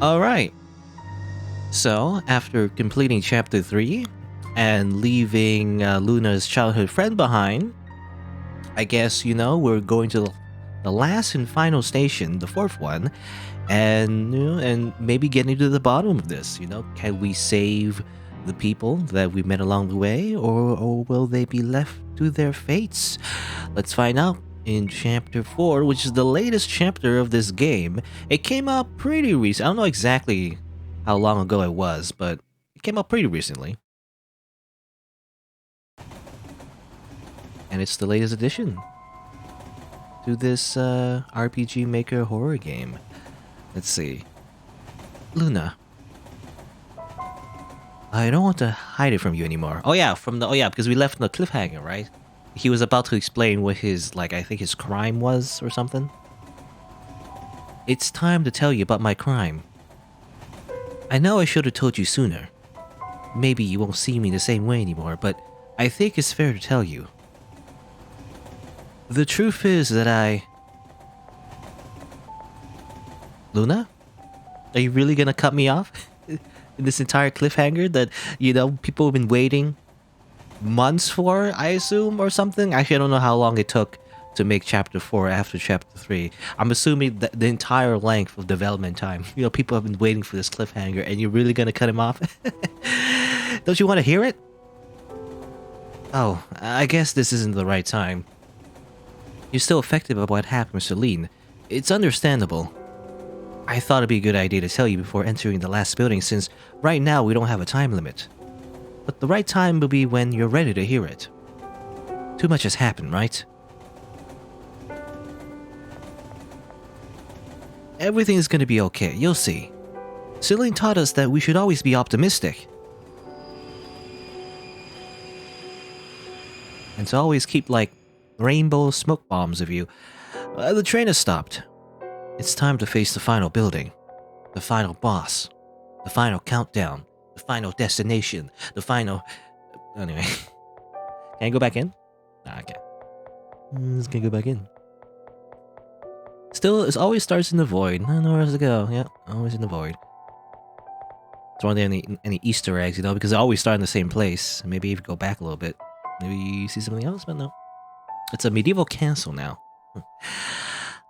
Alright, so after completing chapter 3 and leaving Luna's childhood friend behind, I guess, we're going to the last and final station, the fourth one, and and maybe getting to the bottom of this. Can we save the people that we met along the way, or will they be left to their fates? Let's find out in chapter 4, which is the latest chapter of this game. It came out pretty recent. I don't know exactly how long ago it was, but it came out pretty recently. And it's the latest addition to this RPG Maker horror game. Let's see. Luna. I don't want to hide it from you anymore. Oh yeah, because we left on the cliffhanger, right? He was about to explain what his, I think his crime was or something. It's time to tell you about my crime. I know I should have told you sooner. Maybe you won't see me the same way anymore, but I think it's fair to tell you. The truth is that Luna? Are you really gonna cut me off? In this entire cliffhanger that, people have been waiting months for, I assume, or something? Actually, I don't know how long it took to make chapter 4 after chapter 3. I'm assuming that the entire length of development time. People have been waiting for this cliffhanger, and you're really gonna cut him off? Don't you want to hear it? Oh, I guess this isn't the right time. You're still affected by what happened with Celine. It's understandable. I thought it'd be a good idea to tell you before entering the last building, since right now we don't have a time limit. But the right time will be when you're ready to hear it. Too much has happened, right? Everything's gonna be okay, you'll see. Celine taught us that we should always be optimistic. And to always keep, rainbow smoke bombs of you. The train has stopped. It's time to face the final building. The final boss. The final countdown. The final destination. The final... Anyway. Can I go back in? Nah, I can't. Let's go back in. Still, it always starts in the void. I don't know where else to go. Yeah, always in the void. It's one of any Easter eggs, because they always start in the same place. Maybe if you go back a little bit, maybe you see something else, but no. It's a medieval castle now.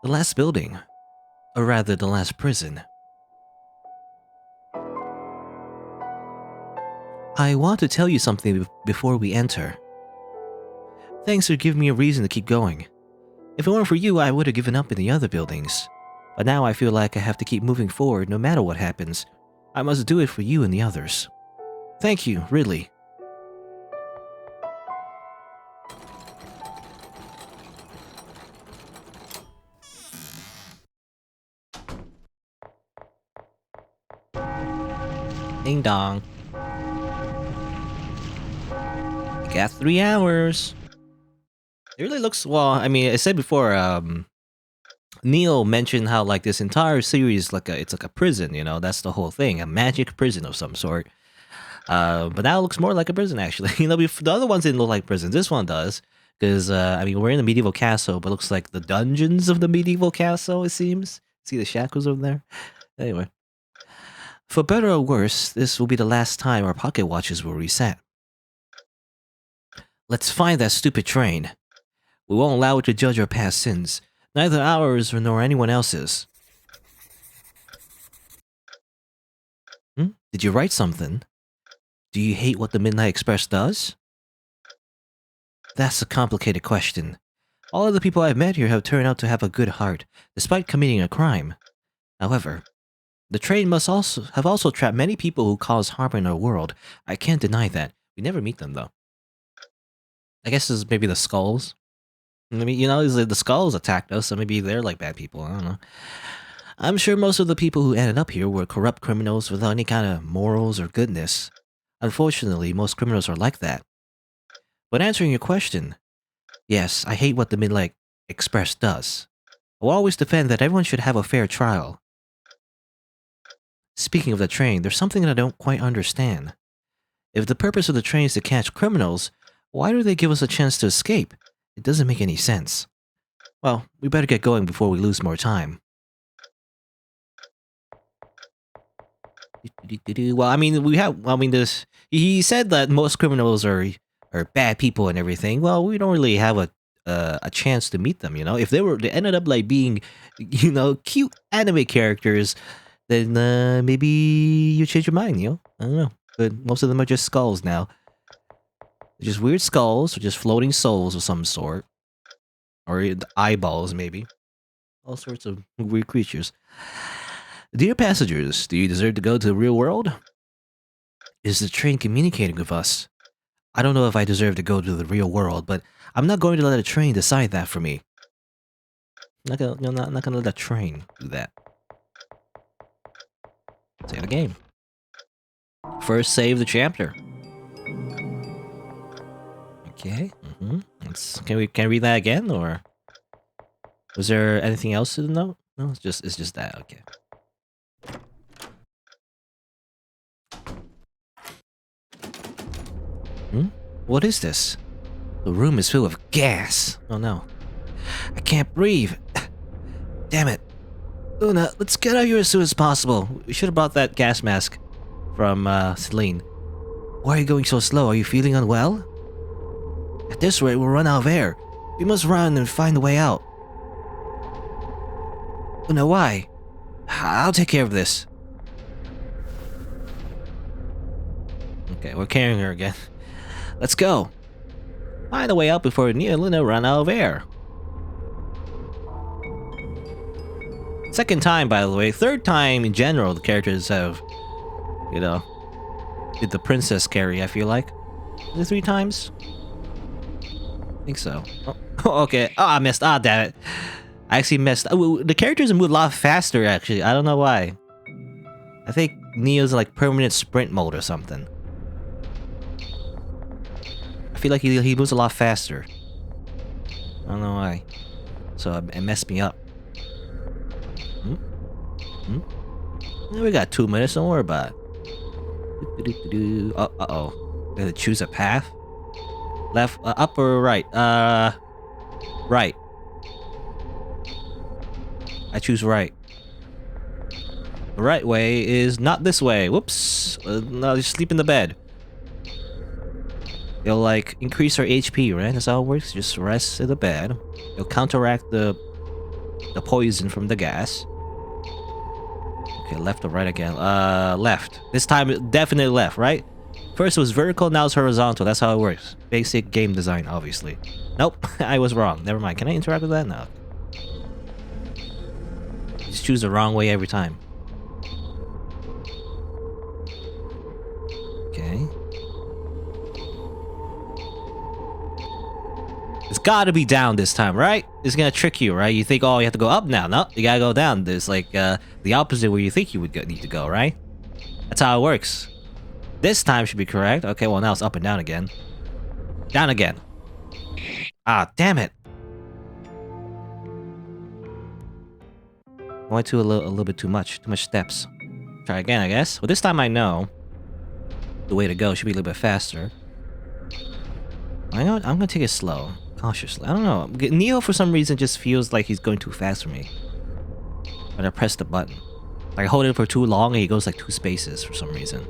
The last building. Or rather, the last prison. I want to tell you something before we enter. Thanks for giving me a reason to keep going. If it weren't for you, I would have given up in the other buildings. But now I feel like I have to keep moving forward no matter what happens. I must do it for you and the others. Thank you, really. Ding dong. You got 3 hours. It really looks, well, I mean, I said before, Neil mentioned how, this entire series, it's like a prison, that's the whole thing, a magic prison of some sort. But now it looks more like a prison, actually. The other ones didn't look like prisons. This one does. Because, I mean, we're in a medieval castle, but it looks like the dungeons of the medieval castle, it seems. See the shackles over there? Anyway. For better or worse, this will be the last time our pocket watches will reset. Let's find that stupid train. We won't allow it to judge our past sins, neither ours nor anyone else's. Did you write something? Do you hate what the Midnight Express does? That's a complicated question. All of the people I've met here have turned out to have a good heart, despite committing a crime. However, the train must have also trapped many people who cause harm in our world. I can't deny that. We never meet them, though. I guess it's maybe the skulls. Maybe, the skulls attacked us, so maybe they're bad people. I don't know. I'm sure most of the people who ended up here were corrupt criminals without any kind of morals or goodness. Unfortunately, most criminals are like that. But answering your question, yes, I hate what the Midnight Express does. I will always defend that everyone should have a fair trial. Speaking of the train, there's something that I don't quite understand. If the purpose of the train is to catch criminals, why do they give us a chance to escape? It doesn't make any sense. Well, we better get going before we lose more time. Well, I mean, we have. I mean, this. He said that most criminals are bad people and everything. Well, we don't really have a chance to meet them. You know, if they ended up like being, cute anime characters, then maybe you change your mind. You know, I don't know. But most of them are just skulls now. They're just weird skulls, or just floating souls of some sort, or the eyeballs maybe. All sorts of weird creatures. Dear passengers, do you deserve to go to the real world? Is the train communicating with us? I don't know if I deserve to go to the real world, but I'm not going to let a train decide that for me. I'm not gonna let a train do that. Save the game. First save the chapter. Okay. Can we read that again, or was there anything else to note? No, it's just that. Okay. What is this? The room is filled with gas. Oh no. I can't breathe. Damn it. Luna, let's get out of here as soon as possible. We should have brought that gas mask from Celine. Why are you going so slow? Are you feeling unwell? At this rate, we'll run out of air. We must run and find a way out. Luna, why? I'll take care of this. Okay, we're carrying her again. Let's go. Find a way out before Nia and Luna run out of air. Second time, by the way. Third time in general, the characters have, did the princess carry, I feel like. Is it 3 times? I think so. Oh, okay. Oh, I missed. Ah, damn it. I actually missed. The characters move a lot faster, actually. I don't know why. I think Neo's like permanent sprint mode or something. I feel like he moves a lot faster. I don't know why. So it messed me up. We got 2 minutes, don't worry about it. Uh-oh. Gotta choose a path? Left, up or right? Right. I choose right. The right way is not this way. Whoops. No, just sleep in the bed. It'll like increase our HP, right? That's how it works. Just rest in the bed. It'll counteract the poison from the gas. Okay, left or right again? Left. This time, definitely left, right? First it was vertical, now it's horizontal. That's how it works. Basic game design, obviously. Nope, I was wrong. Never mind. Can I interact with that? No. Just choose the wrong way every time. Okay. It's gotta be down this time, right? It's gonna trick you, right? You think, oh, you have to go up now. No, you gotta go down. There's like the opposite where you think you would need to go, right? That's how it works. This time should be correct. Okay, well now it's up and down again. Down again. Ah, damn it. Went to a little bit too much. Too much steps. Try again, I guess. Well, this time I know the way to go should be a little bit faster. I know. I'm gonna take it slow, cautiously. I don't know. Neo, for some reason, just feels like he's going too fast for me when I press the button. Like I hold it for too long, and he goes like 2 spaces for some reason.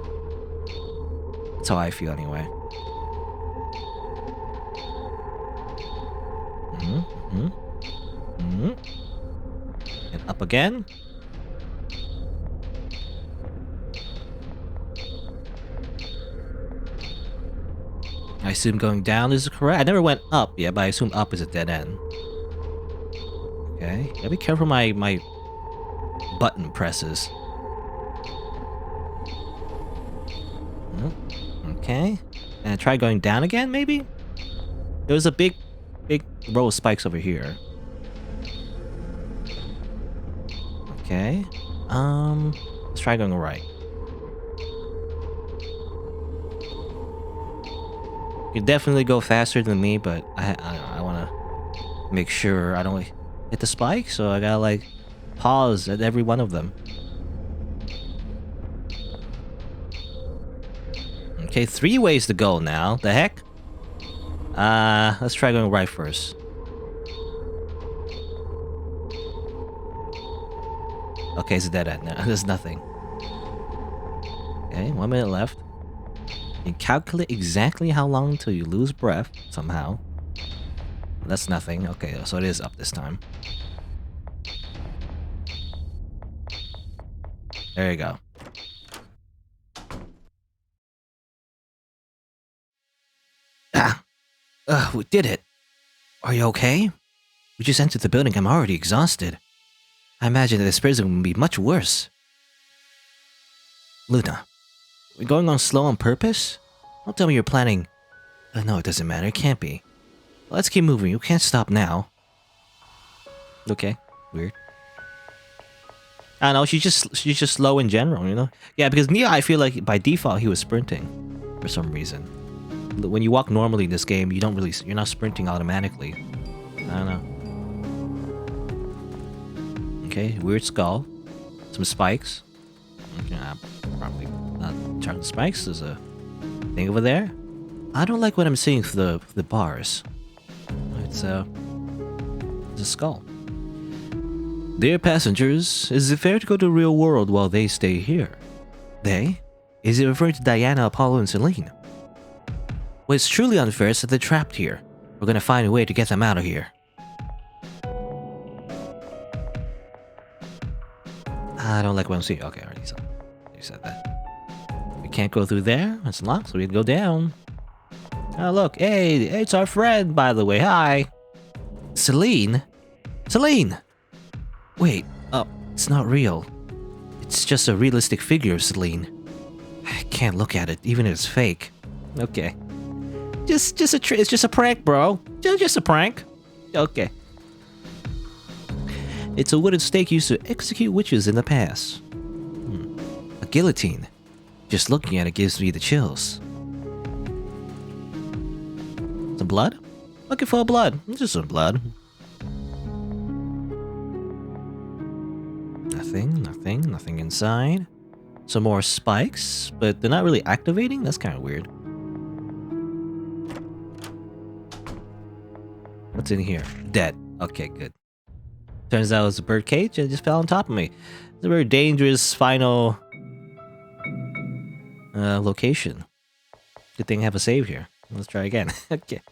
That's how I feel, anyway. And up again. I assume going down is correct. I never went up yet, but I assume up is a dead end. Okay. Gotta be careful my button presses. Okay. And try going down again, maybe? There was a big row of spikes over here. Okay. Let's try going right. You can definitely go faster than me, but I want to make sure I don't hit the spike, so I gotta like pause at every one of them. Okay, 3 ways to go now. The heck? Let's try going right first. Okay, it's a dead end now. There's nothing. Okay, 1 minute left. You calculate exactly how long until you lose breath, somehow. That's nothing. Okay, so it is up this time. There you go. Ah! We did it! Are you okay? We just entered the building. I'm already exhausted. I imagine that this prison would be much worse. Luna, we're going on slow on purpose? Don't tell me you're planning... no, it doesn't matter. It can't be. Let's keep moving. You can't stop now. Okay. Weird. I don't know, she's just slow in general, you know? Yeah, because Nia, I feel like by default he was sprinting for some reason. When you walk normally in this game, you're not sprinting automatically. I don't know. Okay, weird skull. Some spikes. Okay, probably not charging spikes. There's a thing over there. I don't like what I'm seeing for the bars. It's a skull. Dear passengers, is it fair to go to the real world while they stay here? They? Is it referring to Diana, Apollo, and Celine? What's truly unfair is that they're trapped here. We're gonna find a way to get them out of here. I don't like what I'm seeing. Okay, already said that. We can't go through there. It's locked, so we can go down. Oh, look. Hey, it's our friend, by the way. Hi. Celine? Celine! Wait, it's not real. It's just a realistic figure of Celine. I can't look at it, even if it's fake. Okay. It's just a prank, bro. Just a prank. Okay. It's a wooden stake used to execute witches in the past. A guillotine. Just looking at it gives me the chills. Some blood? Looking for blood. Just some blood. Nothing inside. Some more spikes, but they're not really activating? That's kind of weird. What's in here? Dead. Okay, good. Turns out it's a bird cage and it just fell on top of me. It's a very dangerous final location. Good thing I have a save here. Let's try again. Okay.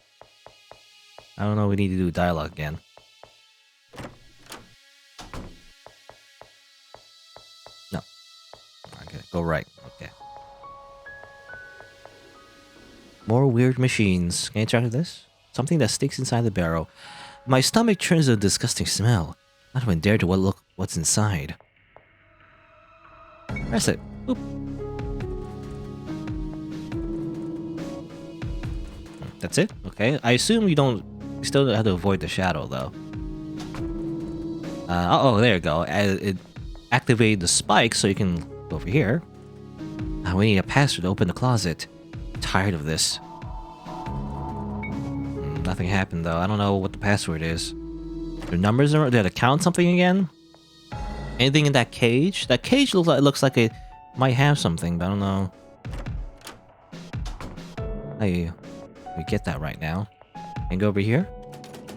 I don't know, we need to do dialogue again. No. Okay, go right. Okay. More weird machines. Can you try this? Something that sticks inside the barrel. My stomach turns to a disgusting smell. I don't even dare to look what's inside. Press it. Boop. That's it? Okay. I assume you still have to avoid the shadow, though. Oh, there you go. It activated the spike, so you can go over here. We need a password to open the closet. I'm tired of this. Nothing happened, though. I don't know what the password is. The numbers are... Did I count something again? Anything in that cage? That cage looks like it might have something, but I don't know. Hey, we get that right now. And go over here.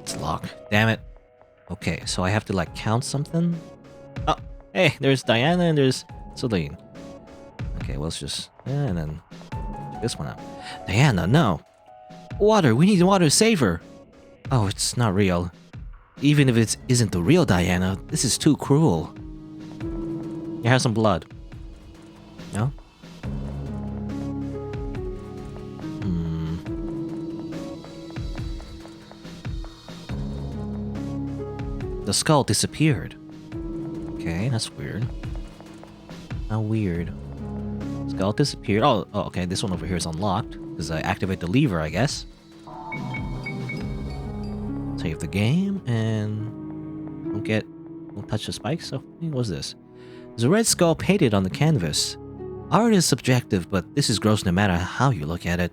It's locked. Damn it. Okay, so I have to like count something. Oh, hey, there's Diana and there's Celine. Okay, well, let's just... and then check this one out. Diana, no. Water, we need water to save her. Oh, it's not real. Even if it isn't the real Diana, this is too cruel. You have some blood. No? The skull disappeared. Okay, that's weird. How weird. Skull disappeared. Oh, okay, this one over here is unlocked. Because I activate the lever, I guess. Save the game, and don't touch the spikes. So, what's this? There's a red skull painted on the canvas. Art is subjective, but this is gross no matter how you look at it.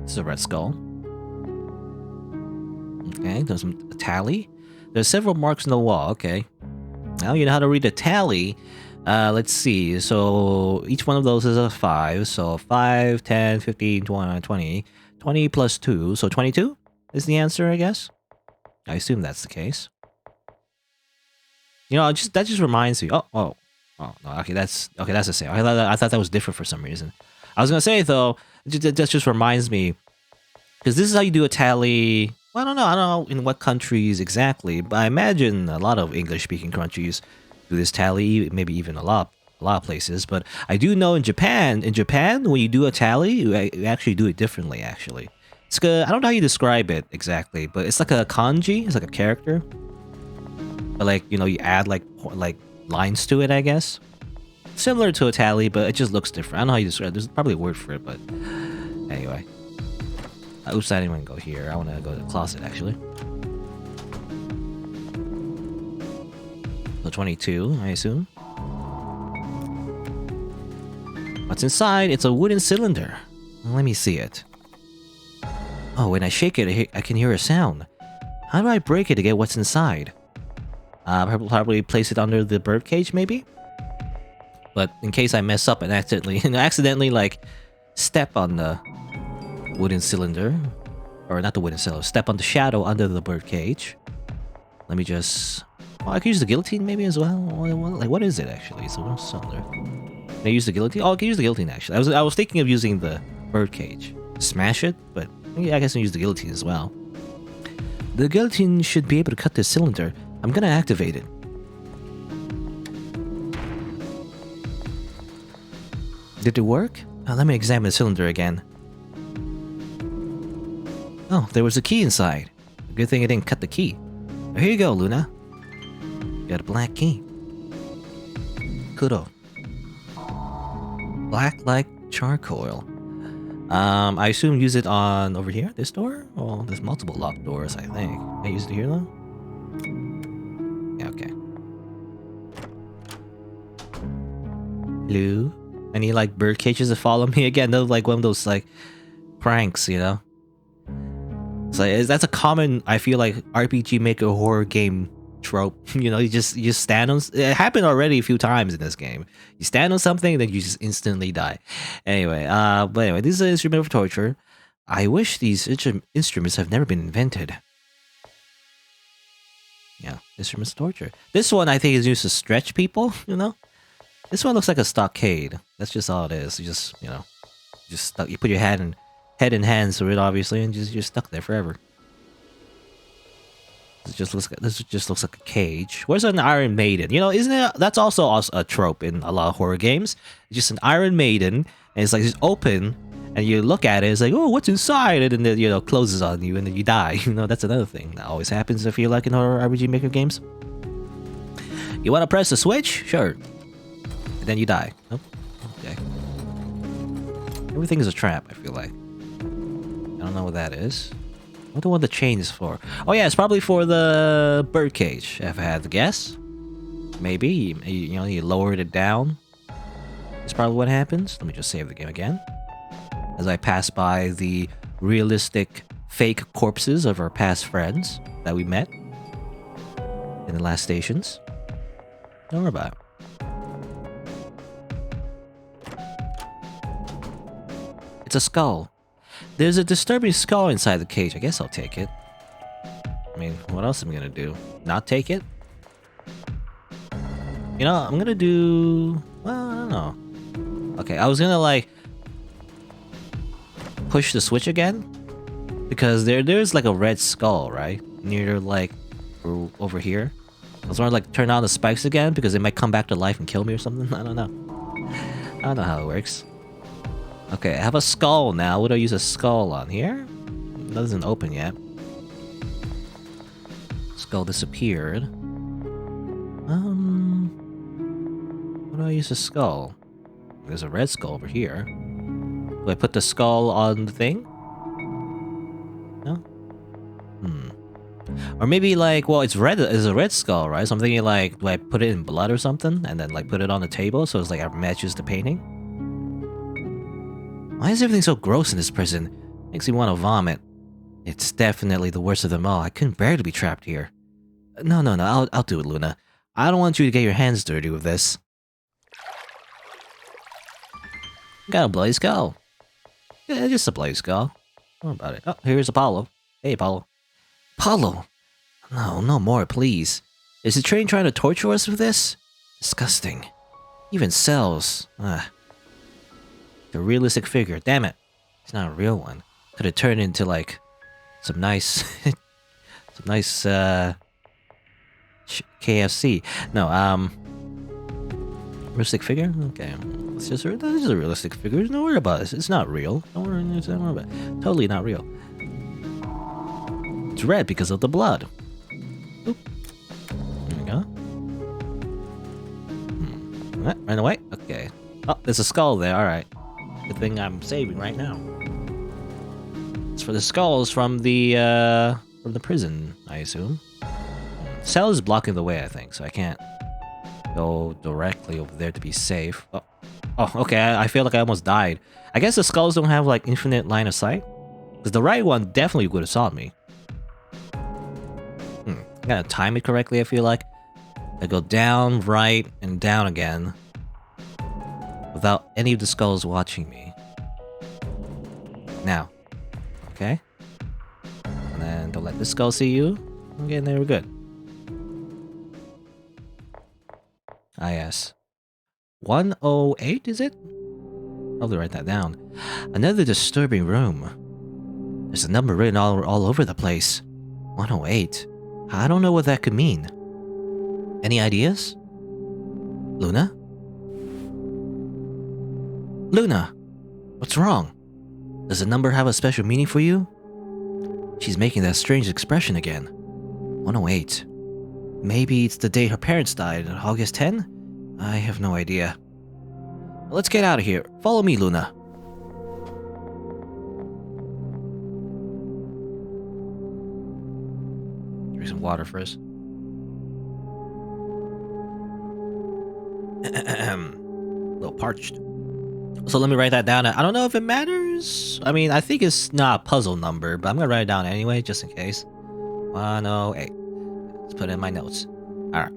This is a red skull. Okay, there's a tally. There's several marks in the wall. Okay. Now you know how to read a tally. Let's see. So each one of those is a 5. So 5, 10, 15, 20. 20 plus 2. So 22 is the answer, I guess. I assume that's the case. You know, that just reminds me. Oh. Oh no, okay, that's the same. I thought that was different for some reason. I was gonna say though, that just reminds me because this is how you do a tally. Well, I don't know in what countries exactly, but I imagine a lot of English-speaking countries do this tally. Maybe even a lot of places. But I do know in Japan, when you do a tally, you actually do it differently. Actually, it's good. I don't know how you describe it exactly, but it's like a kanji. It's like a character, but like you add like lines to it. I guess similar to a tally, but it just looks different. I don't know how you describe it. There's probably a word for it, but anyway. Oops, I didn't want to go here. I want to go to the closet, actually. So 22, I assume. What's inside? It's a wooden cylinder. Let me see it. Oh, when I shake it, I can hear a sound. How do I break it to get what's inside? Probably place it under the birdcage, maybe? But in case I mess up and accidentally like step on the wooden cylinder, or not the wooden cylinder, step on the shadow under the birdcage. Let me just. Oh, I can use the guillotine maybe as well. Like, what is it actually? It's a wooden cylinder. Can I use the guillotine? Oh, I can use the guillotine actually. I was thinking of using the birdcage, smash it, but yeah, I guess I can use the guillotine as well. The guillotine should be able to cut this cylinder. I'm gonna activate it. Did it work? Let me examine the cylinder again. Oh, there was a key inside. Good thing I didn't cut the key. Oh, here you go, Luna. You got a black key. Kudo. Black like charcoal. I assume use it on over here, this door? Well, there's multiple locked doors, I think. Can I use it here though? Yeah, okay. Hello? Any like bird cages that follow me again? They're like one of those like pranks, you know? So that's a common, I feel like, RPG Maker horror game trope. You just stand on. It happened already a few times in this game. You stand on something, then you just instantly die. Anyway, but anyway, this is an instrument of torture. I wish these instruments have never been invented. Yeah, instruments of torture. This one I think is used to stretch people. This one looks like a stockade. That's just all it is. You just just stuck. You put your head and hands through it, obviously, and you're stuck there forever. This just looks like a cage. Where's an Iron Maiden? Isn't it? That's also a trope in a lot of horror games. It's just an Iron Maiden, and it's like it's open, and you look at it, it's like, oh, what's inside? And then it closes on you, and then you die. That's another thing that always happens. I feel like in horror RPG Maker games. You want to press the switch? Sure. And then you die. Oh, okay. Everything is a trap. I feel like. I don't know what that is. I wonder what the chain is for. Oh yeah, it's probably for the birdcage, if I had to guess. Maybe. You lowered it down. That's probably what happens. Let me just save the game again. As I pass by the realistic fake corpses of our past friends that we met in the last stations. Don't worry about it. It's a skull. There's a disturbing skull inside the cage. I guess I'll take it. I mean, what else am I gonna do? Not take it? I'm gonna do... Well, I don't know. Okay, I was gonna, like... push the switch again? Because there's, like, a red skull, right? Near, like... over here. I was gonna, like, turn on the spikes again because they might come back to life and kill me or something. I don't know. I don't know how it works. Okay, I have a skull now. What do I use a skull on here? It doesn't open yet. Skull disappeared. What do I use a skull? There's a red skull over here. Do I put the skull on the thing? No? Or maybe like, well, it's red. It's a red skull, right? So I'm thinking like, do I put it in blood or something? And then like put it on the table so it's like it matches the painting? Why is everything so gross in this prison? Makes me want to vomit. It's definitely the worst of them all. I couldn't bear to be trapped here. No, I'll do it, Luna. I don't want you to get your hands dirty with this. Got a bloody skull. Yeah, just a bloody skull. What about it? Oh, here's Apollo. Hey, Apollo. Apollo! No more, please. Is the train trying to torture us with this? Disgusting. Even cells. The realistic figure. Damn it. It's not a real one. Could have turned into like some nice, some nice KFC. No, realistic figure. Okay, it's just this is a realistic figure. Don't worry about it. It's not real. Don't worry about it. Totally not real. It's red because of the blood. Oop. There we go. Run away. Okay. Oh, there's a skull there. All right. Good thing I'm saving right now. It's for the skulls from the prison, I assume. Cell is blocking the way, I think, so I can't go directly over there to be safe. Oh, okay. I feel like I almost died. I guess the skulls don't have like infinite line of sight, because the right one definitely would have saw me. I gotta time it correctly. I feel like I go down, right, and down again without any of the skulls watching me. Now, okay, and then don't let the skull see you. Okay, and there we're good. Ah, yes. 108, is it? Probably write that down. Another disturbing room. There's a number written all over the place. 108. I don't know what that could mean. Any ideas? Luna? Luna! What's wrong? Does the number have a special meaning for you? She's making that strange expression again. 108. Maybe it's the day her parents died, August 10? I have no idea. Let's get out of here. Follow me, Luna. Drink some water first. A little parched. So let me write that down. I don't know if it matters. I mean, I think it's not a puzzle number, but I'm gonna write it down anyway, just in case. 108. Let's put it in my notes. Alright.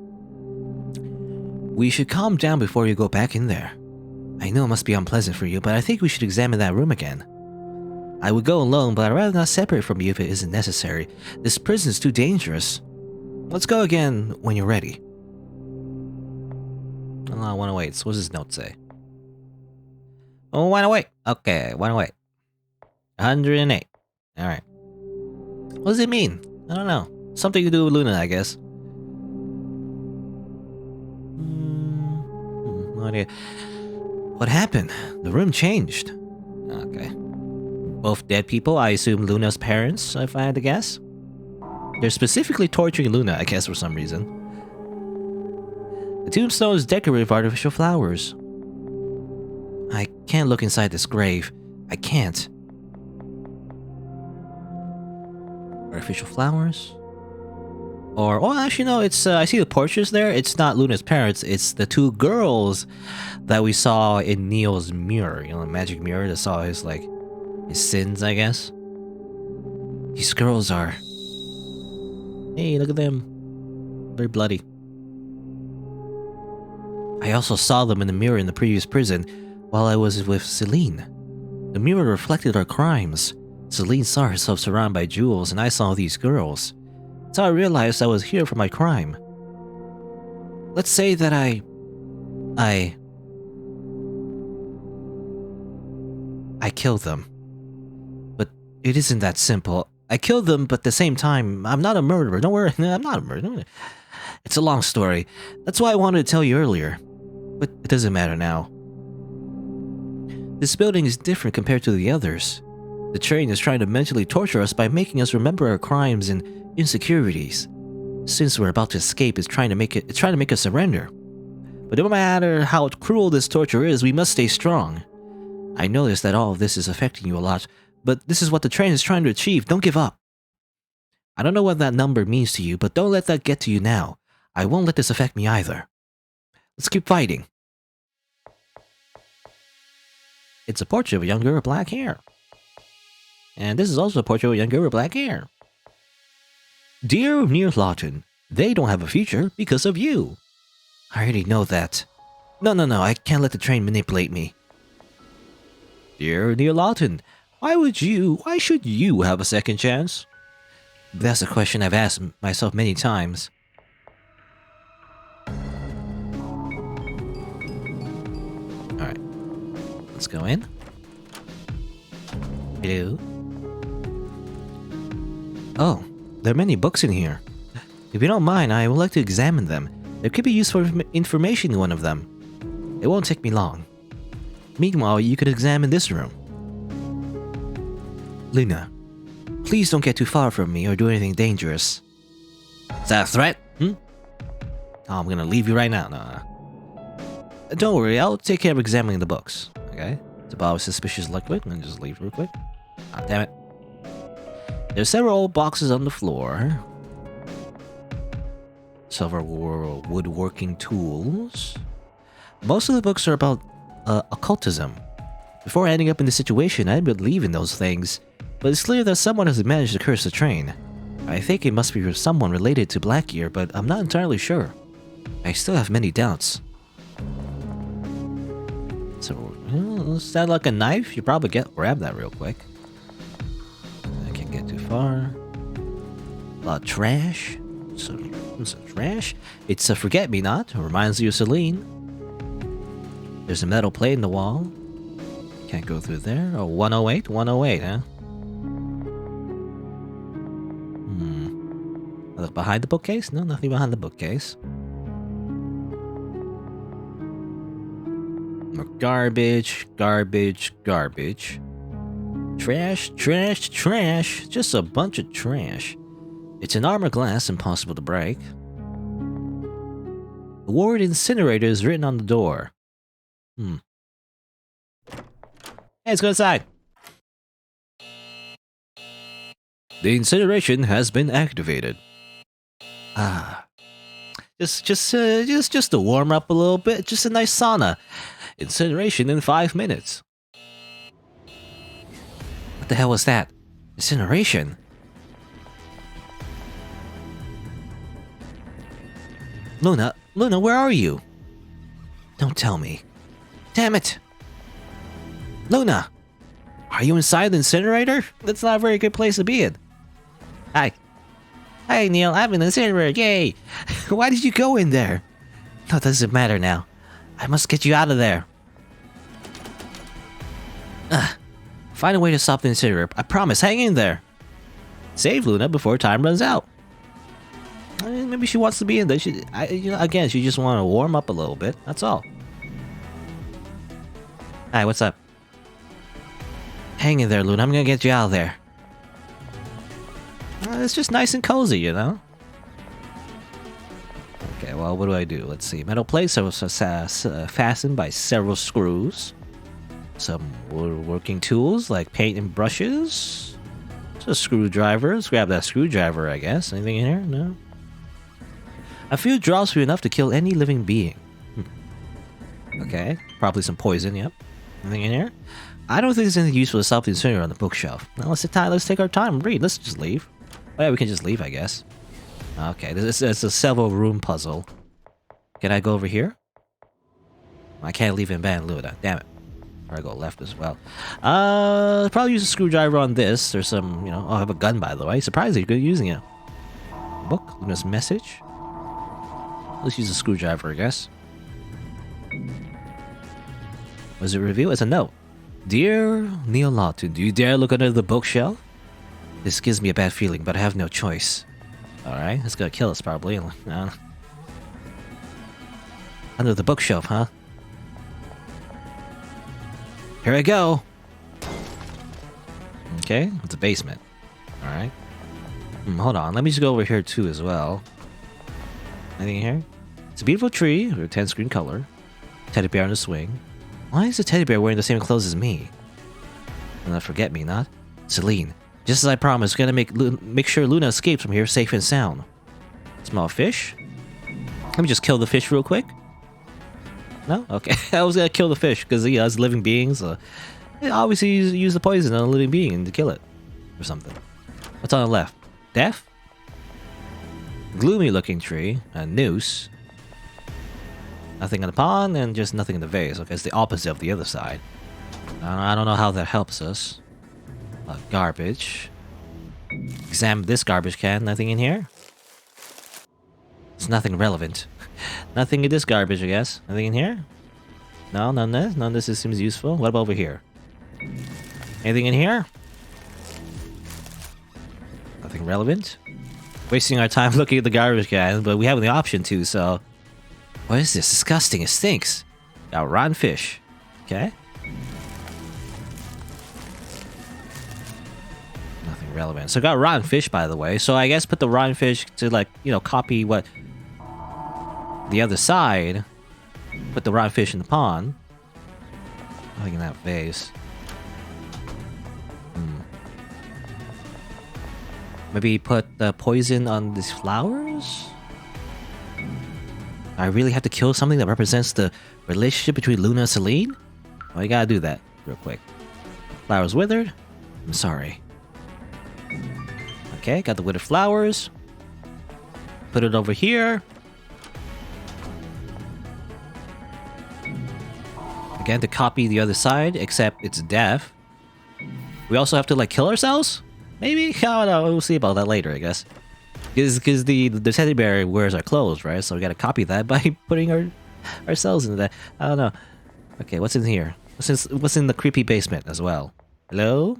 We should calm down before you go back in there. I know it must be unpleasant for you, but I think we should examine that room again. I would go alone, but I'd rather not separate from you if it isn't necessary. This prison's too dangerous. Let's go again when you're ready. Oh, 108. So what does this note say? Oh, 108. Okay, 108. 108. Alright. What does it mean? I don't know. Something to do with Luna, I guess. No idea. What happened? The room changed. Okay. Both dead people, I assume Luna's parents, if I had to guess. They're specifically torturing Luna, I guess, for some reason. The tombstone is decorated with artificial flowers. I can't look inside this grave. I can't. Artificial flowers? Or, oh, actually, no, it's, I see the portraits there. It's not Luna's parents, it's the two girls that we saw in Neo's mirror. You know, the magic mirror that saw his, like, his sins, I guess. These girls are... Hey, look at them. They're bloody. I also saw them in the mirror in the previous prison while I was with Celine. The mirror reflected our crimes. Celine saw herself surrounded by jewels, and I saw these girls. So I realized I was here for my crime. Let's say that I killed them. But it isn't that simple. I killed them, but at the same time, I'm not a murderer. Don't worry, I'm not a murderer. It's a long story. That's why I wanted to tell you earlier. But it doesn't matter now. This building is different compared to the others. The train is trying to mentally torture us by making us remember our crimes and insecurities. Since we're about to escape, it's trying to make us surrender. But no matter how cruel this torture is, we must stay strong. I notice that all of this is affecting you a lot, but this is what the train is trying to achieve. Don't give up. I don't know what that number means to you, but don't let that get to you now. I won't let this affect me either. Let's keep fighting. It's a portrait of a young girl with black hair. And this is also a portrait of a young girl with black hair. Dear Near Lawton, they don't have a future because of you. I already know that. No, I can't let the train manipulate me. Dear Near Lawton, why should you have a second chance? That's a question I've asked myself many times. Alright. Let's go in. Hello. Oh, there are many books in here. If you don't mind, I would like to examine them. There could be useful information in one of them. It won't take me long. Meanwhile, you could examine this room. Luna, please don't get too far from me or do anything dangerous. Is that a threat? Oh, I'm gonna leave you right now. No. Don't worry, I'll take care of examining the books. Okay? It's about a suspicious liquid. I'm gonna just leave real quick. Ah, damn it. There's several old boxes on the floor. Several woodworking tools. Most of the books are about occultism. Before ending up in this situation, I believe in those things, but it's clear that someone has managed to curse the train. I think it must be someone related to Blackgear, but I'm not entirely sure. I still have many doubts. So, is that like a knife? You probably grab that real quick. I can't get too far. A lot of trash. Some trash. It's a forget-me-not. Reminds you of Celine. There's a metal plate in the wall. Can't go through there. Oh, 108? 108, huh? Look behind the bookcase? No, nothing behind the bookcase. More garbage, garbage, garbage. Trash, trash, trash. Just a bunch of trash. It's an armor glass, impossible to break. The word incinerator is written on the door. Hey, let's go inside. The incineration has been activated. Just to warm up a little bit. Just a nice sauna. Incineration in 5 minutes. What the hell was that? Incineration? Luna, where are you? Don't tell me. Damn it! Luna! Are you inside the incinerator? That's not a very good place to be in. Hi. Hi, Neil, I'm in the incinerator, yay! Why did you go in there? No, it doesn't matter now. I must get you out of there. Find a way to stop the incinerator. I promise, hang in there. Save Luna before time runs out. Maybe she wants to be in there. Again, she just want to warm up a little bit. That's all. Hi, what's up? Hang in there, Luna. I'm gonna get you out of there. It's just nice and cozy, you know? Okay, well, what do? Let's see. Metal plates are fastened by several screws. Some woodworking tools like paint and brushes. So screwdriver. Let's grab that screwdriver, I guess. Anything in here? No? A few drops will be enough to kill any living being. Okay. Probably some poison, yep. Anything in here? I don't think there's anything useful to stop the incinerator on the bookshelf. Now let's take our time and read. Let's just leave. Oh yeah, we can just leave, I guess. Okay, this is a several room puzzle. Can I go over here? I can't leave in Ban Luna. Damn it. Or I go left as well. Probably use a screwdriver on this. There's some, you know. Oh, I have a gun, by the way. Surprisingly good using it. Book. Luna's message. Let's use a screwdriver, I guess. What does it reveal? It's a note. Dear Neil Lawton, do you dare look under the bookshelf? This gives me a bad feeling, but I have no choice. Alright, it's gonna kill us probably. Under the bookshelf, huh? Here I go! Okay, it's a basement. Alright. Hold on, let me just go over here too as well. Anything here? It's a beautiful tree with a 10-screen color. Teddy bear on a swing. Why is the teddy bear wearing the same clothes as me? And not forget me, not? Celine, just as I promised, gonna make sure Luna escapes from here safe and sound. Small fish? Let me just kill the fish real quick. No? Okay. I was gonna kill the fish because he has living beings. Obviously, use the poison on a living being to kill it. Or something. What's on the left? Death? Gloomy looking tree. A noose. Nothing in the pond and just nothing in the vase. Okay, it's the opposite of the other side. I don't know how that helps us. Garbage. Examine this garbage can. Nothing in here? It's nothing relevant. Nothing in this garbage, I guess. Nothing in here? No, none of this seems useful. What about over here? Anything in here? Nothing relevant. Wasting our time looking at the garbage can, but we have the option to, so... What is this? Disgusting. It stinks. Got rotten fish. Okay. Nothing relevant. So got rotten fish, by the way. So I guess put the rotten fish to, like, you know, copy what... the other side. Put the rotten fish in the pond. Nothing in that vase. Maybe put the poison on these flowers? I really have to kill something that represents the relationship between Luna and Celine? Well, you gotta do that real quick. Flowers withered? I'm sorry. Okay, got the withered flowers. Put it over here. Again, to copy the other side, except it's death. We also have to, like, kill ourselves? Maybe? I don't know. We'll see about that later, I guess. Because the teddy bear wears our clothes, right? So we gotta copy that by putting ourselves into that. I don't know. Okay, what's in here? What's in the creepy basement as well? Hello?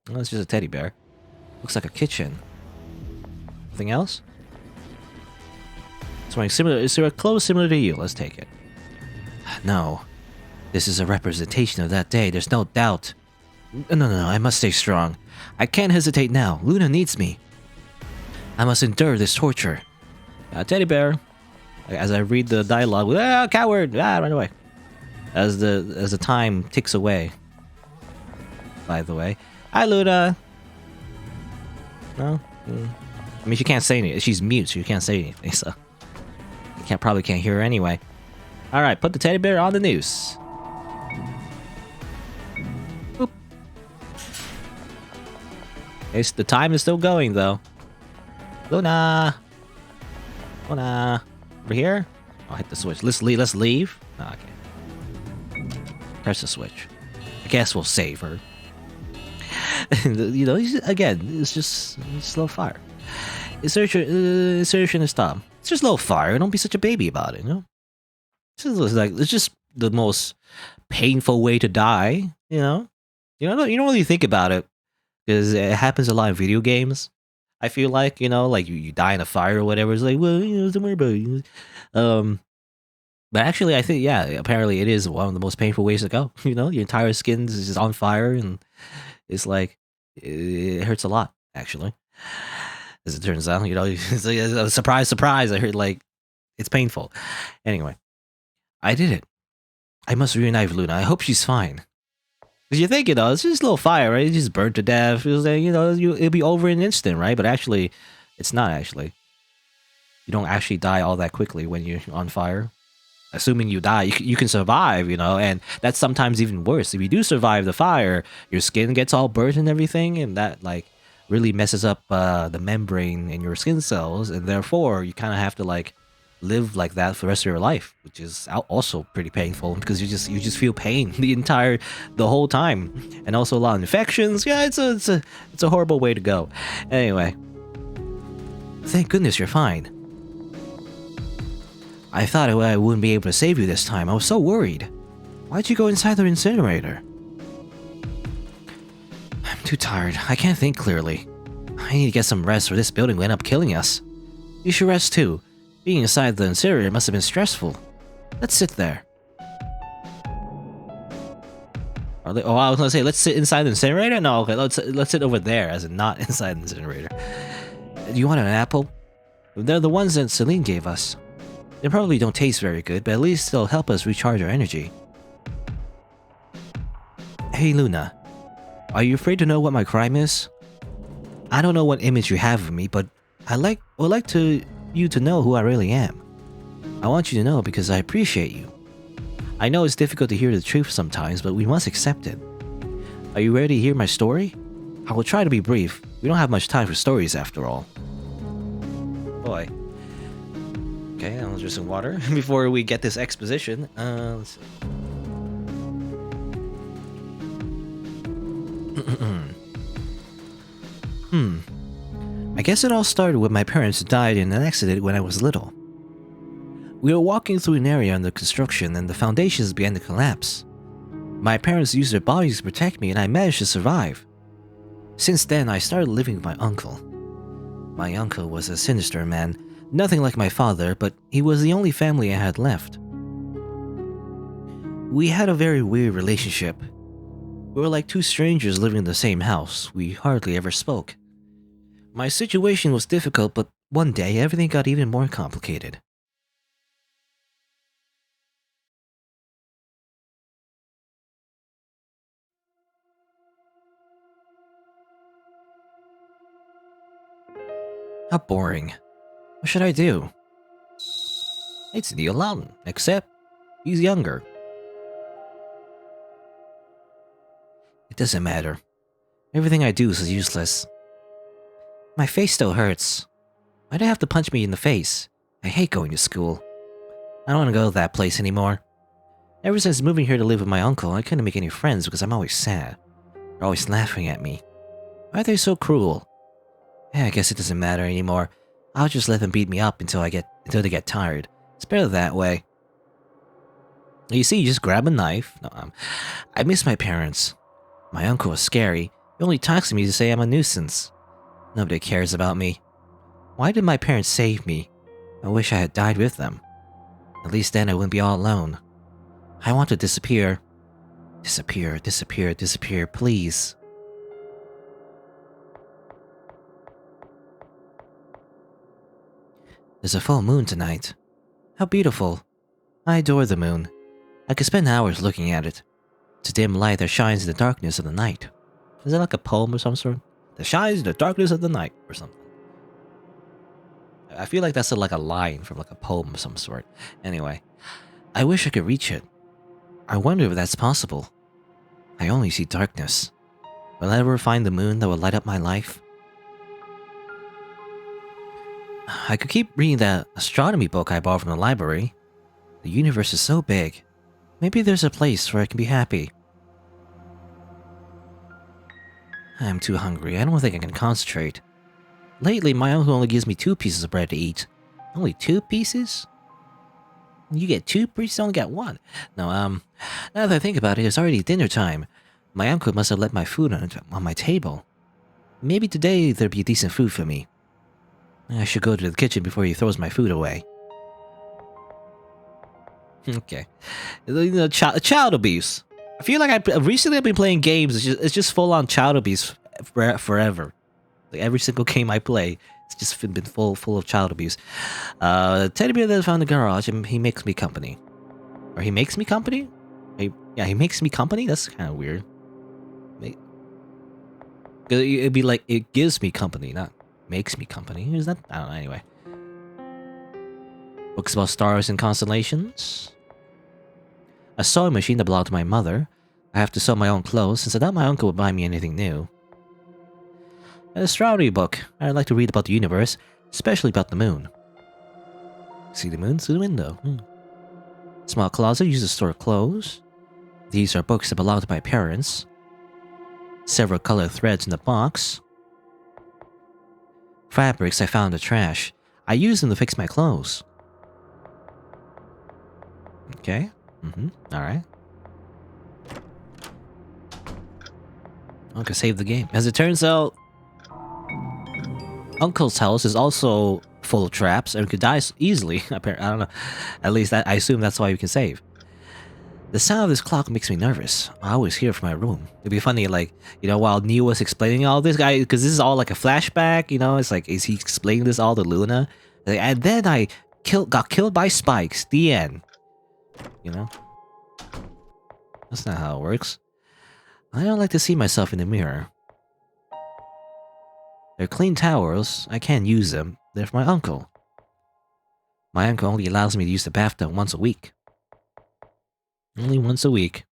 Oh, it's just a teddy bear. Looks like a kitchen. Nothing else? Is there a clothes similar to you? Let's take it. No. This is a representation of that day, there's no doubt. No, I must stay strong. I can't hesitate now. Luna needs me. I must endure this torture. Teddy bear. As I read the dialogue, coward! Run away. As the time ticks away. By the way. Hi, Luna! No? I mean, she can't say anything. She's mute, so you can't say anything, so... You probably can't hear her anyway. Alright, put the teddy bear on the noose. Boop. The time is still going, though. Luna! Over here? I'll hit the switch. Let's leave. Oh, okay. Press the switch. I guess we'll save her. You know, again, it's just a little fire. Insertion is stop. It's just a little fire. Don't be such a baby about it, you know? It's just the most painful way to die, you know? You don't really think about it. Because it happens a lot in video games. I feel like, you know, like you die in a fire or whatever. It's like, well, you know, don't worry about it. But actually, I think, yeah, apparently it is one of the most painful ways to go. You know, your entire skin is just on fire, and it's like, it hurts a lot, actually. As it turns out, you know, it's like a surprise. I heard, like, it's painful. Anyway, I did it. I must reunite with Luna. I hope she's fine. Because you think, you know, it's just a little fire, right? It just burned to death. It was like, you know, it'll be over in an instant, right? But actually, it's not actually. You don't actually die all that quickly when you're on fire. Assuming you die, you can survive, you know, and that's sometimes even worse. If you do survive the fire, your skin gets all burnt and everything, and that, like, really messes up the membrane in your skin cells, and therefore, you kind of have to, like, live like that for the rest of your life, which is also pretty painful because you just feel pain the whole time, and also a lot of infections. Yeah, it's a horrible way to go. Anyway, thank goodness you're fine. I thought I wouldn't be able to save you this time. I was so worried. Why'd you go inside the incinerator? I'm too tired. I can't think clearly. I need to get some rest or this building will end up killing us. You should rest too. Being inside the incinerator must have been stressful. Let's sit there. I was gonna say, let's sit inside the incinerator? No, okay, let's sit over there, as in not inside the incinerator. Do you want an apple? They're the ones that Celine gave us. They probably don't taste very good, but at least they'll help us recharge our energy. Hey Luna, are you afraid to know what my crime is? I don't know what image you have of me, but would like you to know who I really am. I want you to know because I appreciate you. I know it's difficult to hear the truth sometimes, but we must accept it. Are you ready to hear my story? I will try to be brief. We don't have much time for stories after all. Boy. Okay, I'll drink some water before we get this exposition. Let's see. I guess it all started when my parents died in an accident when I was little. We were walking through an area under construction and the foundations began to collapse. My parents used their bodies to protect me and I managed to survive. Since then, I started living with my uncle. My uncle was a sinister man, nothing like my father, but he was the only family I had left. We had a very weird relationship. We were like two strangers living in the same house. We hardly ever spoke. My situation was difficult, but one day everything got even more complicated. How boring. What should I do? It's Neil Loudon, except he's younger. It doesn't matter. Everything I do is useless. My face still hurts. Why'd they have to punch me in the face? I hate going to school. I don't want to go to that place anymore. Ever since moving here to live with my uncle, I couldn't make any friends because I'm always sad. They're always laughing at me. Why are they so cruel? Yeah, I guess it doesn't matter anymore. I'll just let them beat me up until they get tired. It's better that way. You see, you just grab a knife. No, I miss my parents. My uncle was scary. He only talks to me to say I'm a nuisance. Nobody cares about me. Why did my parents save me? I wish I had died with them. At least then I wouldn't be all alone. I want to disappear. Disappear, disappear, disappear, please. There's a full moon tonight. How beautiful. I adore the moon. I could spend hours looking at it. It's a dim light that shines in the darkness of the night. Is that like a poem or some sort? That shines in the darkness of the night or something. I feel like that's like a line from like a poem of some sort. Anyway, I wish I could reach it. I wonder if that's possible. I only see darkness. Will I ever find the moon that will light up my life? I could keep reading that astronomy book I bought from the library. The universe is so big. Maybe there's a place where I can be happy. I'm too hungry. I don't think I can concentrate. Lately, my uncle only gives me 2 pieces of bread to eat. Only 2 pieces? You get 2 pieces, only got 1. No, now that I think about it, it's already dinner time. My uncle must have left my food on my table. Maybe today there'll be decent food for me. I should go to the kitchen before he throws my food away. Okay. You know, child abuse. I feel like recently I've been playing games. It's just full on child abuse forever. Like every single game I play, it's just been full of child abuse. Teddy bear that I found in the garage, and he makes me company. Or he makes me company? Yeah, he makes me company? That's kind of weird. It'd be like, it gives me company, not makes me company. Is that? I don't know, anyway. Books about stars and constellations. A sewing machine that belonged to my mother. I have to sew my own clothes since I doubt my uncle would buy me anything new. An astronomy book. I'd like to read about the universe, especially about the moon. See the moon through the window. Small closet used to store clothes. These are books that belong to my parents. Several colored threads in the box. Fabrics I found in the trash. I use them to fix my clothes. Okay. Alright. Okay, save the game. As it turns out, Uncle's house is also full of traps and could die easily. Apparently, I don't know. At least I assume that's why you can save. The sound of this clock makes me nervous. I always hear it from my room. It'd be funny, like, you know, while Neil was explaining all this guy, because this is all like a flashback, you know, it's like, is he explaining this all to Luna? And then I got killed by spikes. The end. You know? That's not how it works. I don't like to see myself in the mirror. They're clean towels. I can't use them. They're for my uncle. My uncle only allows me to use the bathtub once a week. Only once a week.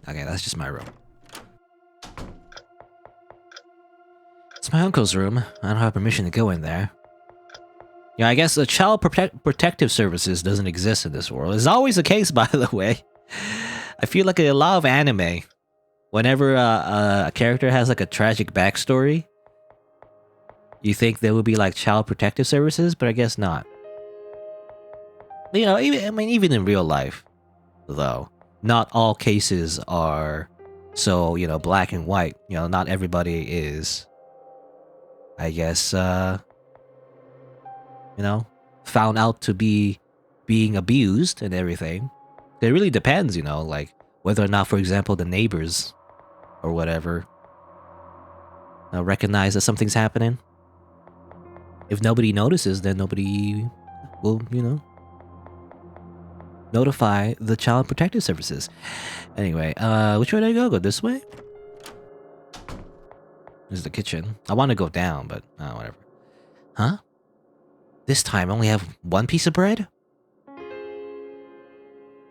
Okay, that's just my room. It's my uncle's room. I don't have permission to go in there. Yeah, I guess the child protective services doesn't exist in this world. It's always the case, by the way. I feel like in a lot of anime, whenever a character has like a tragic backstory, You think there would be like child protective services, but I guess not. You know, even in real life, though, not all cases are so, you know, black and white. You know, not everybody is, I guess, you know, found out to be being abused and everything. It really depends, you know, like whether or not, for example, the neighbors or whatever recognize that something's happening. If nobody notices, then nobody will, you know, notify the child protective services. Anyway, which way do I go? Go this way? This is the kitchen. I want to go down, but whatever. Huh? This time I only have one piece of bread?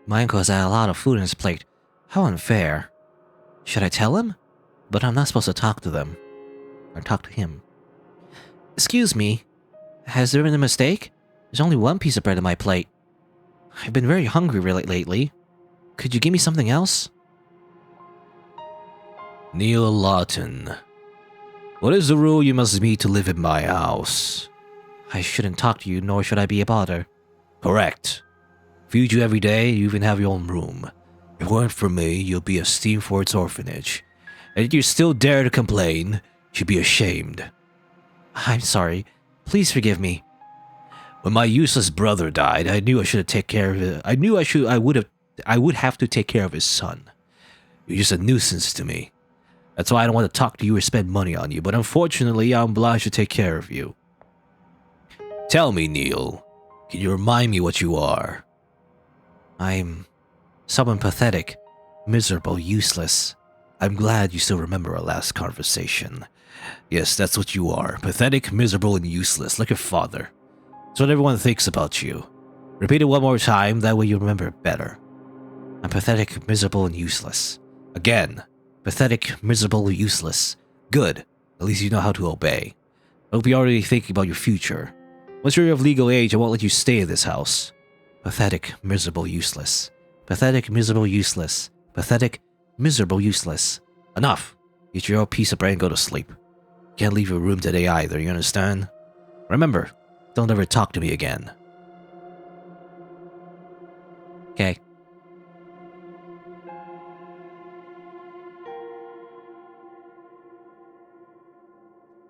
My uncle has had a lot of food on his plate. How unfair. Should I tell him? But I'm not supposed to talk to them. Or talk to him. Excuse me. Has there been a mistake? There's only one piece of bread on my plate. I've been very hungry lately. Could you give me something else? Neil Lawton. What is the rule you must meet to live in my house? I shouldn't talk to you, nor should I be a bother. Correct. Feed you every day, you even have your own room. If it weren't for me, you'll be a Steamfords orphanage. And if you still dare to complain, you should be ashamed. I'm sorry. Please forgive me. When my useless brother died, I knew I should take care of it. I would have to take care of his son. You're just a nuisance to me. That's why I don't want to talk to you or spend money on you, but unfortunately, I'm obliged to take care of you. Tell me, Neil, can you remind me what you are? I'm someone pathetic, miserable, useless. I'm glad you still remember our last conversation. Yes, that's what you are. Pathetic, miserable, and useless, like your father. That's what everyone thinks about you. Repeat it one more time, that way you'll remember it better. I'm pathetic, miserable, and useless. Again, pathetic, miserable, useless. Good. At least you know how to obey. I hope you're already thinking about your future. Once you're of legal age, I won't let you stay in this house. Pathetic, miserable, useless. Pathetic, miserable, useless. Pathetic, miserable, useless. Enough. Eat your own piece of bread and go to sleep. Can't leave your room today either, you understand? Remember, don't ever talk to me again. Okay.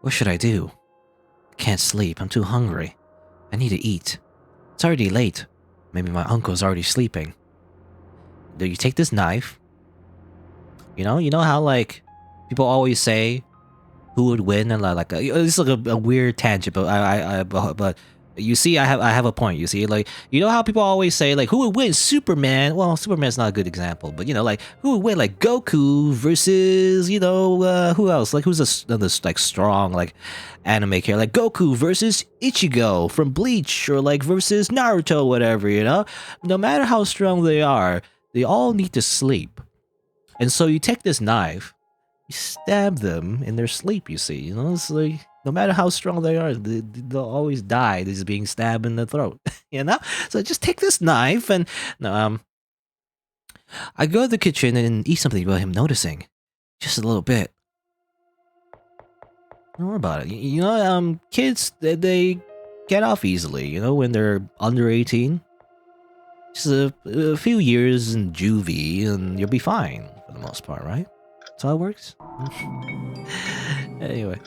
What should I do? I can't sleep, I'm too hungry. I need to eat. It's already late. Maybe my uncle's already sleeping. Do you take this knife? You know how like people always say who would win, and like this is like a weird tangent, but you see, I have a point. You see, like you know how people always say like who would win, Superman? Well, Superman's not a good example, but you know like who would win, like Goku versus who else? Like who's another like strong like anime character, like Goku versus Ichigo from Bleach, or like versus Naruto, whatever. You know, no matter how strong they are, they all need to sleep, and so you take this knife. You stab them in their sleep, you see. You know, it's like, no matter how strong they are, they'll always die. They're just being stabbed in the throat, you know? So just take this knife and... I go to the kitchen and eat something without him noticing. Just a little bit. Don't worry about it. You know, kids, they get off easily, you know, when they're under 18. Just a few years in juvie and you'll be fine, for the most part, right? That's how it works. Anyway.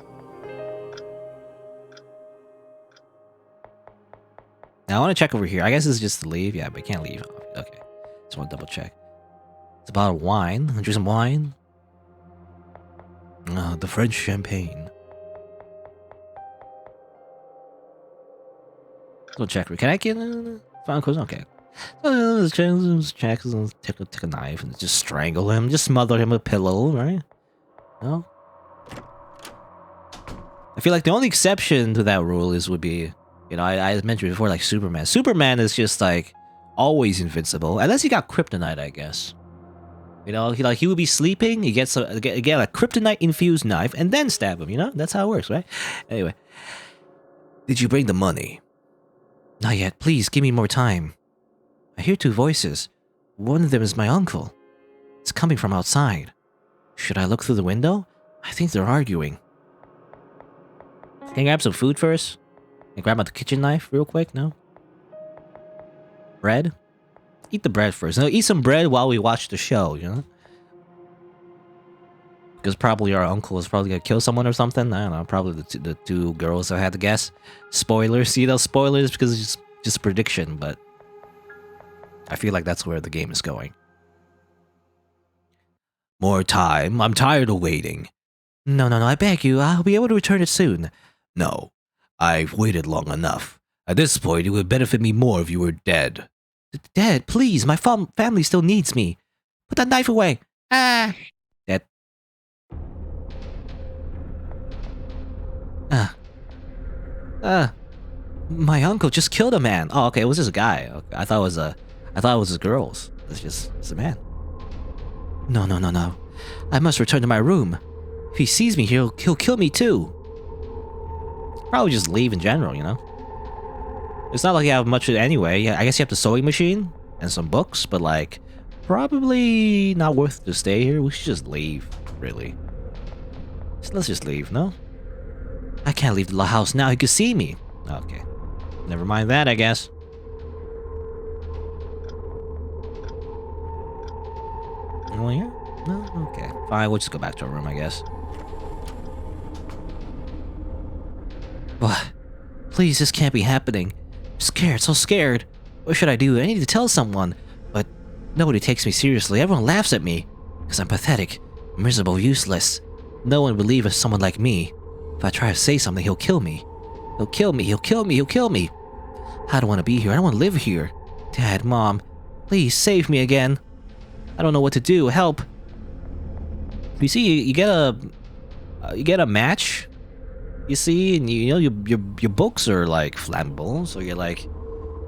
Now I want to check over here. I guess it's just to leave. Yeah, but you can't leave. Okay. Just want to double check. It's a bottle of wine. Drink some wine. The French champagne. Let's go check. Can I get final question? Okay. Check. Take a knife and just strangle him. Just smother him with a pillow, right? No. I feel like the only exception to that rule would be, you know, I mentioned before, like Superman. Superman is just like always invincible, unless he got kryptonite, I guess. You know, he would be sleeping, he gets a kryptonite infused knife, and then stab him. You know, that's how it works, right? Anyway, did you bring the money? Not yet. Please give me more time. I hear two voices. One of them is my uncle. It's coming from outside. Should I look through the window? I think they're arguing. Can I grab some food first? Can I grab my kitchen knife real quick? No? Bread? Eat the bread first. No, eat some bread while we watch the show, you know? Because probably our uncle is probably gonna kill someone or something. I don't know. Probably the two girls I had to guess. Spoilers. See those spoilers because it's just a prediction, but I feel like that's where the game is going. More time. I'm tired of waiting. No, I beg you. I'll be able to return it soon. No, I've waited long enough. At this point, it would benefit me more if you were dead. Dead? Please, my family still needs me. Put that knife away. Ah. Dead. My uncle just killed a man. Oh, okay, it was just a guy. Okay, I thought it was girls. It's a man. No. I must return to my room. If he sees me, he'll kill me too. Probably just leave in general, you know? It's not like you have much anyway. Yeah, I guess you have the sewing machine and some books, but like, probably not worth to stay here. We should just leave, really. Let's just leave, no? I can't leave the house now. He could see me. Okay. Never mind that, I guess. Oh, yeah? No? Okay. Fine, we'll just go back to our room, I guess. What? Please, this can't be happening. I'm scared, so scared. What should I do? I need to tell someone. But nobody takes me seriously. Everyone laughs at me. Because I'm pathetic, miserable, useless. No one would believe someone like me. If I try to say something, he'll kill me. He'll kill me. I don't want to be here. I don't want to live here. Dad, Mom, please save me again. I don't know what to do. Help. You see, you get a match. You see, and you know your books are like flammable, so you're like,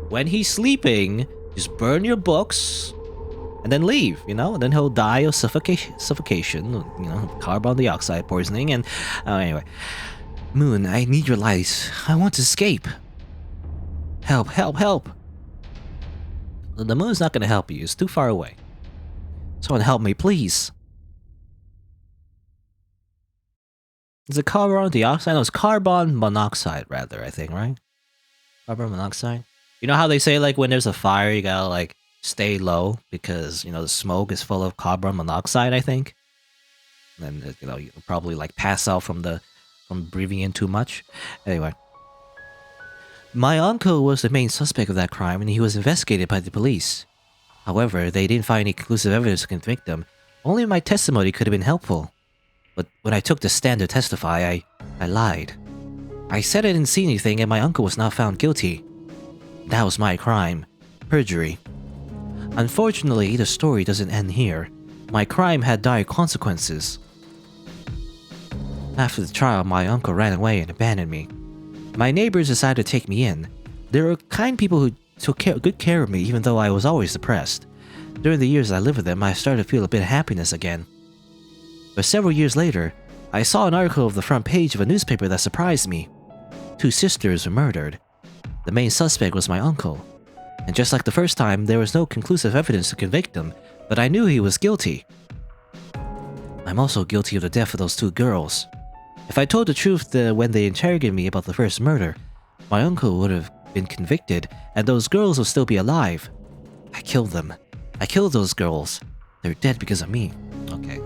when he's sleeping, just burn your books, and then leave. You know, and then he'll die of suffocation. You know, carbon dioxide poisoning, and anyway. Moon, I need your light. I want to escape. Help. The moon's not gonna help you. It's too far away. Someone help me, please. Is it carbon dioxide? No, it's carbon monoxide, rather, I think, right? Carbon monoxide? You know how they say, like, when there's a fire, you gotta, like, stay low because, you know, the smoke is full of carbon monoxide, I think? And, you know, you'll probably, like, pass out from breathing in too much. Anyway. My uncle was the main suspect of that crime, and he was investigated by the police. However, they didn't find any conclusive evidence to convict him. Only my testimony could have been helpful. But when I took the stand to testify, I lied. I said I didn't see anything and my uncle was not found guilty. That was my crime. Perjury. Unfortunately, the story doesn't end here. My crime had dire consequences. After the trial, my uncle ran away and abandoned me. My neighbors decided to take me in. They were kind people who took good care of me even though I was always depressed. During the years I lived with them, I started to feel a bit of happiness again. But several years later, I saw an article of the front page of a newspaper that surprised me. 2 sisters were murdered. The main suspect was my uncle. And just like the first time, there was no conclusive evidence to convict him, but I knew he was guilty. I'm also guilty of the death of those 2 girls. If I told the truth when they interrogated me about the first murder, my uncle would have been convicted and those girls would still be alive. I killed them. I killed those girls. They're dead because of me. Okay.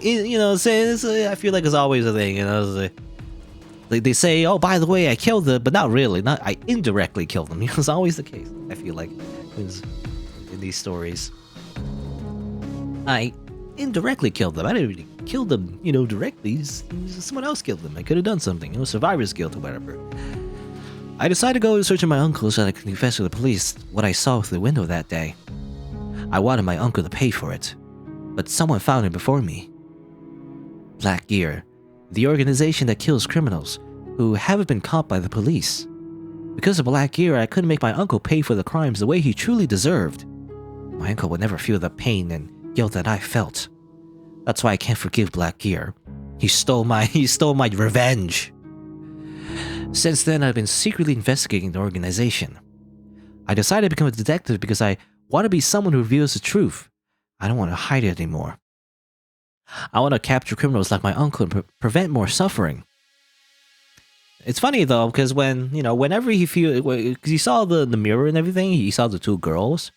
You know, I feel like it's always a thing, you know. They say, oh, by the way, I killed them, but not really. I indirectly killed them. It's always the case, I feel like, in these stories. I indirectly killed them. I didn't really kill them, you know, directly. Someone else killed them. I could have done something, you know, survivor's guilt or whatever. I decided to go in search of my uncle so that I could confess to the police what I saw through the window that day. I wanted my uncle to pay for it, but someone found it before me. Black Gear, the organization that kills criminals who haven't been caught by the police. Because of Black Gear, I couldn't make my uncle pay for the crimes the way he truly deserved. My uncle would never feel the pain and guilt that I felt. That's why I can't forgive Black Gear. He stole my revenge. Since then, I've been secretly investigating the organization. I decided to become a detective because I want to be someone who reveals the truth. I don't want to hide it anymore. I want to capture criminals like my uncle and prevent more suffering. It's funny though, because whenever he because he saw the mirror and everything, he saw the two girls.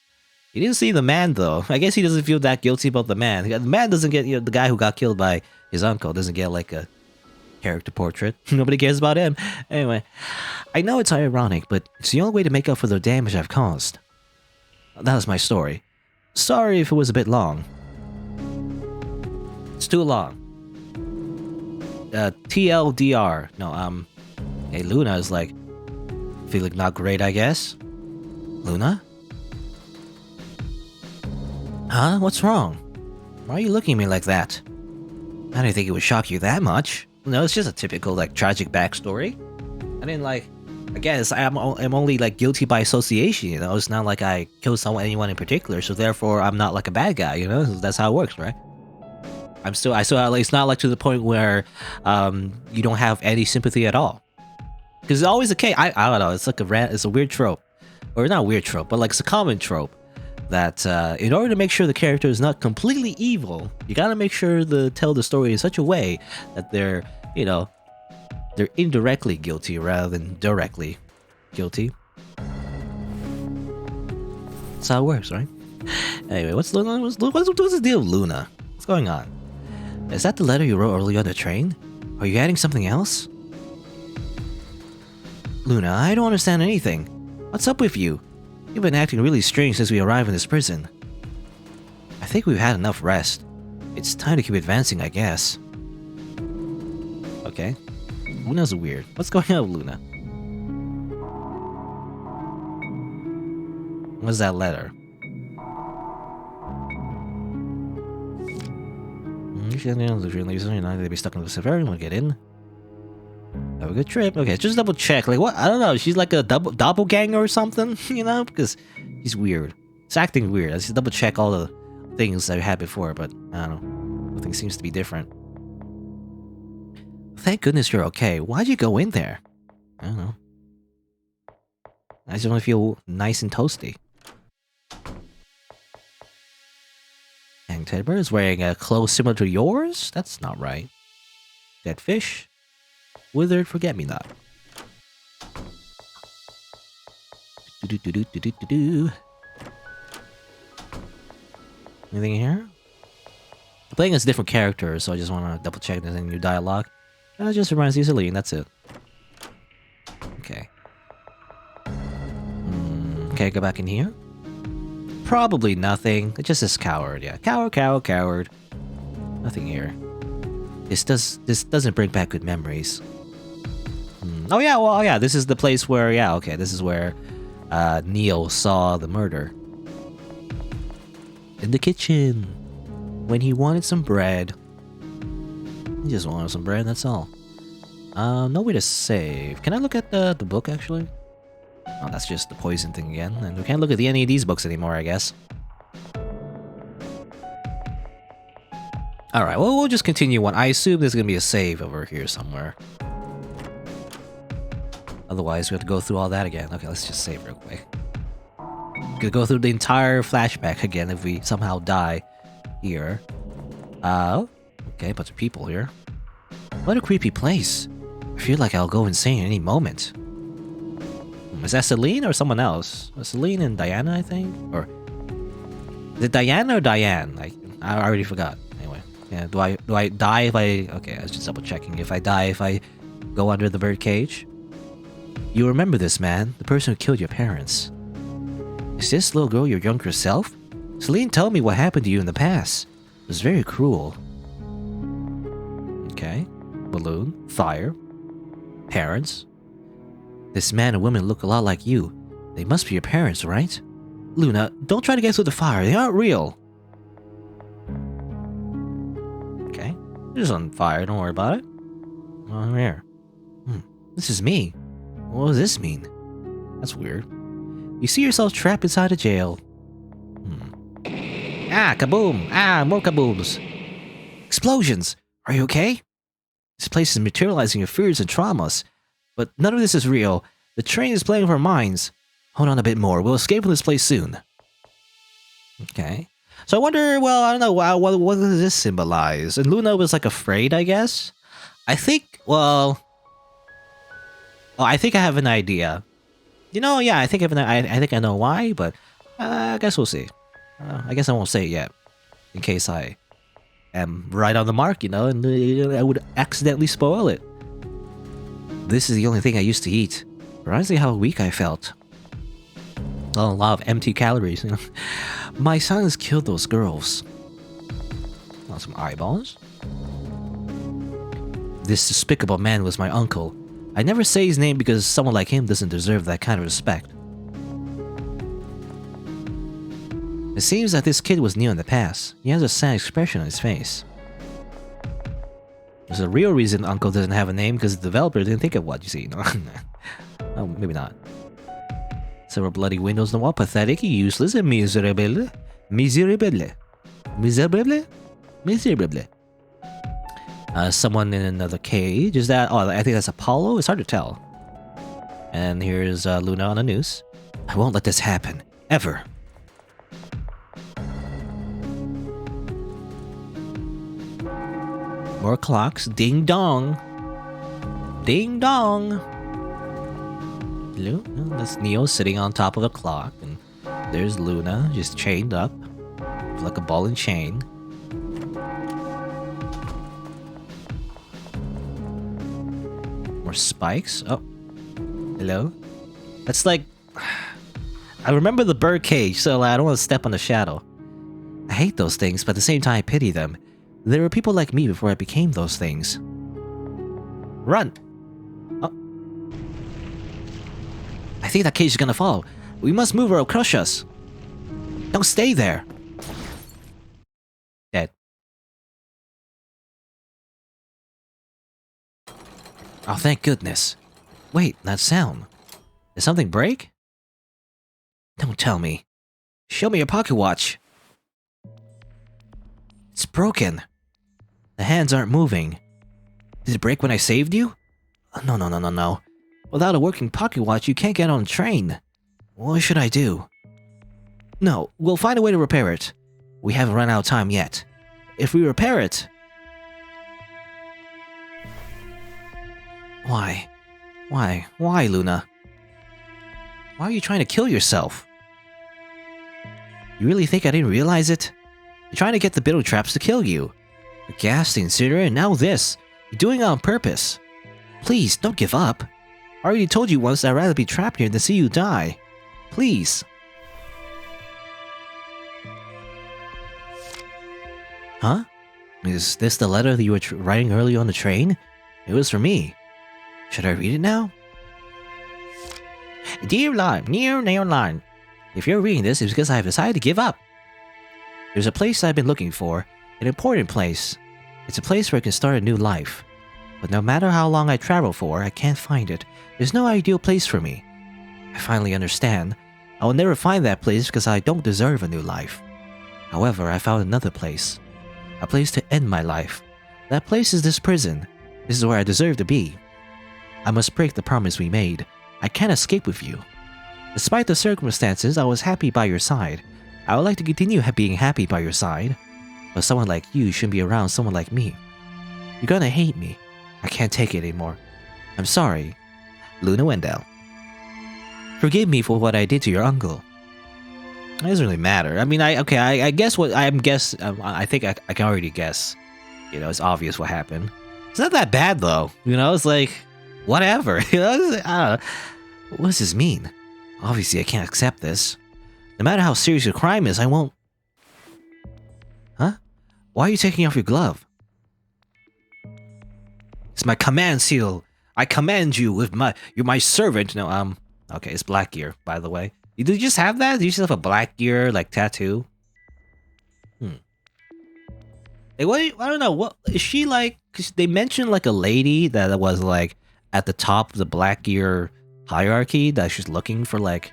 He didn't see the man though. I guess he doesn't feel that guilty about the man. The man doesn't get, the guy who got killed by his uncle doesn't get like a character portrait. Nobody cares about him. Anyway, I know it's ironic, but it's the only way to make up for the damage I've caused. That was my story. Sorry if it was a bit long. It's too long. TLDR. No, hey, Luna is like, feeling not great, I guess. Luna? Huh? What's wrong? Why are you looking at me like that? I didn't think it would shock you that much. No, it's just a typical, like, tragic backstory. I didn't, like... Again, I'm only, like, guilty by association, you know? It's not like I killed anyone in particular, so therefore I'm not, like, a bad guy, you know? That's how it works, right? It's not, like, to the point where, you don't have any sympathy at all. Because it's always the case. I don't know, it's like it's a weird trope. Or not a weird trope, but, like, it's a common trope. That in order to make sure the character is not completely evil, you gotta make sure to tell the story in such a way that they're indirectly guilty rather than directly guilty. That's how it works, right? Anyway, what's the deal with Luna? What's going on? Is that the letter you wrote earlier on the train? Are you adding something else? Luna, I don't understand anything. What's up with you? You've been acting really strange since we arrived in this prison. I think we've had enough rest. It's time to keep advancing, I guess. Okay. Luna's weird. What's going on with Luna? What's that letter? They'd be stuck in the Severian. Want to get in? Have a good trip. Okay, just double check. Like, what? I don't know. She's like a doppelganger or something, you know? Because she's weird. It's acting weird. I just double check all the things I had before, but I don't know. Nothing seems to be different. Thank goodness you're okay. Why'd you go in there? I don't know. I just want to feel nice and toasty. And Teddy Bear is wearing a clothes similar to yours? That's not right. Dead fish. Withered forget-me-not. Anything here? I'm playing as different characters, so I just want to double check there's any new dialogue. That just reminds you of Celine, that's it. Okay. Okay, go back in here. Probably nothing. It just says coward, yeah. Coward. Nothing here. This doesn't bring back good memories. Oh yeah, well yeah, this is the place where, yeah, okay, this is where Neil saw the murder. In the kitchen. When he wanted some bread. He just wanted some bread, that's all. No way to save. Can I look at the book, actually? Oh, that's just the poison thing again. And we can't look at any of these books anymore, I guess. Alright, well, we'll just continue on. I assume there's gonna be a save over here somewhere. Otherwise, we have to go through all that again. Okay, let's just save real quick. We could go through the entire flashback again if we somehow die here. Okay, a bunch of people here. What a creepy place. I feel like I'll go insane any moment. Is that Celine or someone else? Celine and Diana, I think? Or is it Diana or Diane? Like, I already forgot. Anyway, yeah. Do I die if I? Okay, I was just double checking. If I die, if I go under the bird cage. You remember this man, the person who killed your parents. Is this little girl your younger self? Celine told me what happened to you in the past. It was very cruel. Okay. Balloon. Fire. Parents. This man and woman look a lot like you. They must be your parents, right? Luna, don't try to get through the fire. They aren't real. Okay. They're just on fire. Don't worry about it. Oh, here. This is me. What does this mean? That's weird. You see yourself trapped inside a jail. Ah, kaboom! Ah, more kabooms! Explosions! Are you okay? This place is materializing your fears and traumas. But none of this is real. The train is playing with our minds. Hold on a bit more. We'll escape from this place soon. Okay. So I wonder, well, I don't know, what does this symbolize? And Luna was like afraid, I guess? I think, well... Oh, I think I have an idea. You know, yeah, I think I think I know why, but I guess we'll see. I guess I won't say it yet, in case I am right on the mark, you know, and I would accidentally spoil it. This is the only thing I used to eat. Reminds me how weak I felt. Oh, a lot of empty calories, you know. My son has killed those girls. Oh, some eyeballs. This despicable man was my uncle. I never say his name because someone like him doesn't deserve that kind of respect. It seems that this kid was new in the past. He has a sad expression on his face. There's a real reason Uncle doesn't have a name because the developer didn't think of what, you see. Oh, maybe not. Several bloody windows on the wall. Pathetic, useless, and miserable. Miserable. Miserable? Miserable. Someone in another cage. Is that... Oh, I think that's Apollo? It's hard to tell. And here's Luna on the news. I won't let this happen. Ever. More clocks. Ding dong. Ding dong. Hello? That's Neo sitting on top of a clock. And there's Luna just chained up. Like a ball and chain. More spikes. Oh. Hello? That's like... I remember the bird cage, so I don't want to step on the shadow. I hate those things, but at the same time I pity them. There were people like me before I became those things. Run! Oh. I think that cage is gonna fall. We must move or it'll crush us. Don't stay there. Dead. Oh, thank goodness. Wait, that sound. Did something break? Don't tell me. Show me your pocket watch. It's broken. The hands aren't moving. Did it break when I saved you? No. Without a working pocket watch, you can't get on a train. What should I do? No, we'll find a way to repair it. We haven't run out of time yet. If we repair it... Why? Why, Luna? Why are you trying to kill yourself? You really think I didn't realize it? You're trying to get the bitter traps to kill you. The gas, the incinerator, and now this. You're doing it on purpose. Please, don't give up. I already told you once that I'd rather be trapped here than see you die. Please. Huh? Is this the letter that you were writing earlier on the train? It was for me. Should I read it now? Dear Lion. If you're reading this, it's because I have decided to give up. There's a place I've been looking for. An important place. It's a place where I can start a new life. But no matter how long I travel for, I can't find it. There's no ideal place for me. I finally understand. I will never find that place because I don't deserve a new life. However, I found another place. A place to end my life. That place is this prison. This is where I deserve to be. I must break the promise we made. I can't escape with you. Despite the circumstances, I was happy by your side. I would like to continue being happy by your side. But someone like you shouldn't be around someone like me. You're gonna hate me. I can't take it anymore. I'm sorry. Luna Wendell. Forgive me for what I did to your uncle. It doesn't really matter. I mean, I guess what I think I can already guess. You know, it's obvious what happened. It's not that bad though. You know, it's like, whatever. You know, I don't know. What does this mean? Obviously, I can't accept this. No matter how serious your crime is, I won't... Huh? Why are you taking off your glove? It's my command seal. I command you with you're my servant. No, okay, it's Black Gear, by the way. Did you just have that? Did you just have a Black Gear, like, tattoo? Hey, what, I don't know, what, is she like, cause they mentioned, like, a lady that was, like, at the top of the Black Gear hierarchy, that she's looking for, like,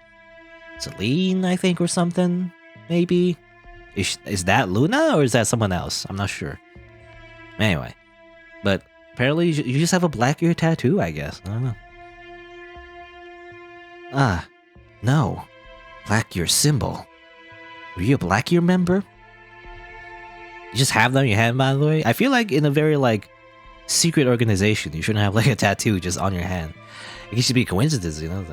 Celine, I think, or something, maybe? Is that Luna, or is that someone else? I'm not sure. Anyway, but apparently you just have a Black Gear tattoo, I guess. I don't know. Ah, no. Black Gear symbol. Were you a Black Gear member? You just have them in your hand, by the way? I feel like in a very, like, secret organization. You shouldn't have like a tattoo just on your hand. It should be a coincidence, you know.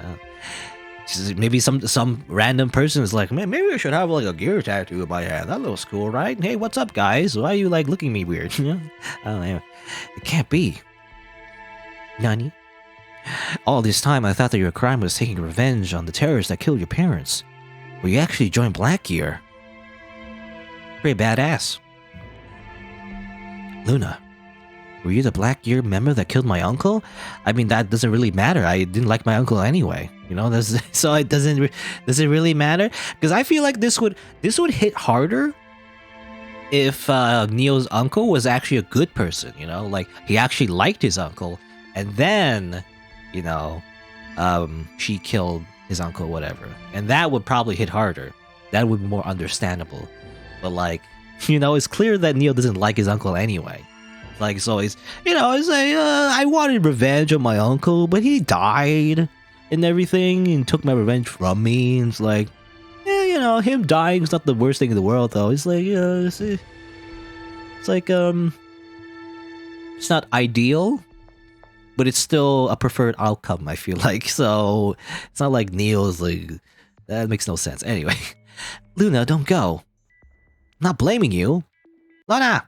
Maybe some random person is like, man, maybe I should have like a gear tattoo on my hand. That looks cool, right? Hey, what's up, guys? Why are you like looking at me weird? You know? I don't know. It can't be. Nani? All this time, I thought that your crime was taking revenge on the terrorists that killed your parents. But you actually joined Blackgear. Pretty badass. Luna, were you the Blackgear member that killed my uncle? I mean, that doesn't really matter. I didn't like my uncle anyway. You know, so it doesn't. Does it really matter? Because I feel like this would hit harder if Neo's uncle was actually a good person. You know, like he actually liked his uncle, and then, you know, she killed his uncle, whatever, and that would probably hit harder. That would be more understandable. But like, you know, it's clear that Neo doesn't like his uncle anyway. Like, so it's, you know, it's like, I wanted revenge on my uncle, but he died and everything and took my revenge from me. And it's like, yeah, you know, him dying is not the worst thing in the world, though. It's like, it's like, it's not ideal, but it's still a preferred outcome, I feel like. So it's not like Neo's like, that makes no sense. Anyway, Luna, don't go. I'm not blaming you. Luna!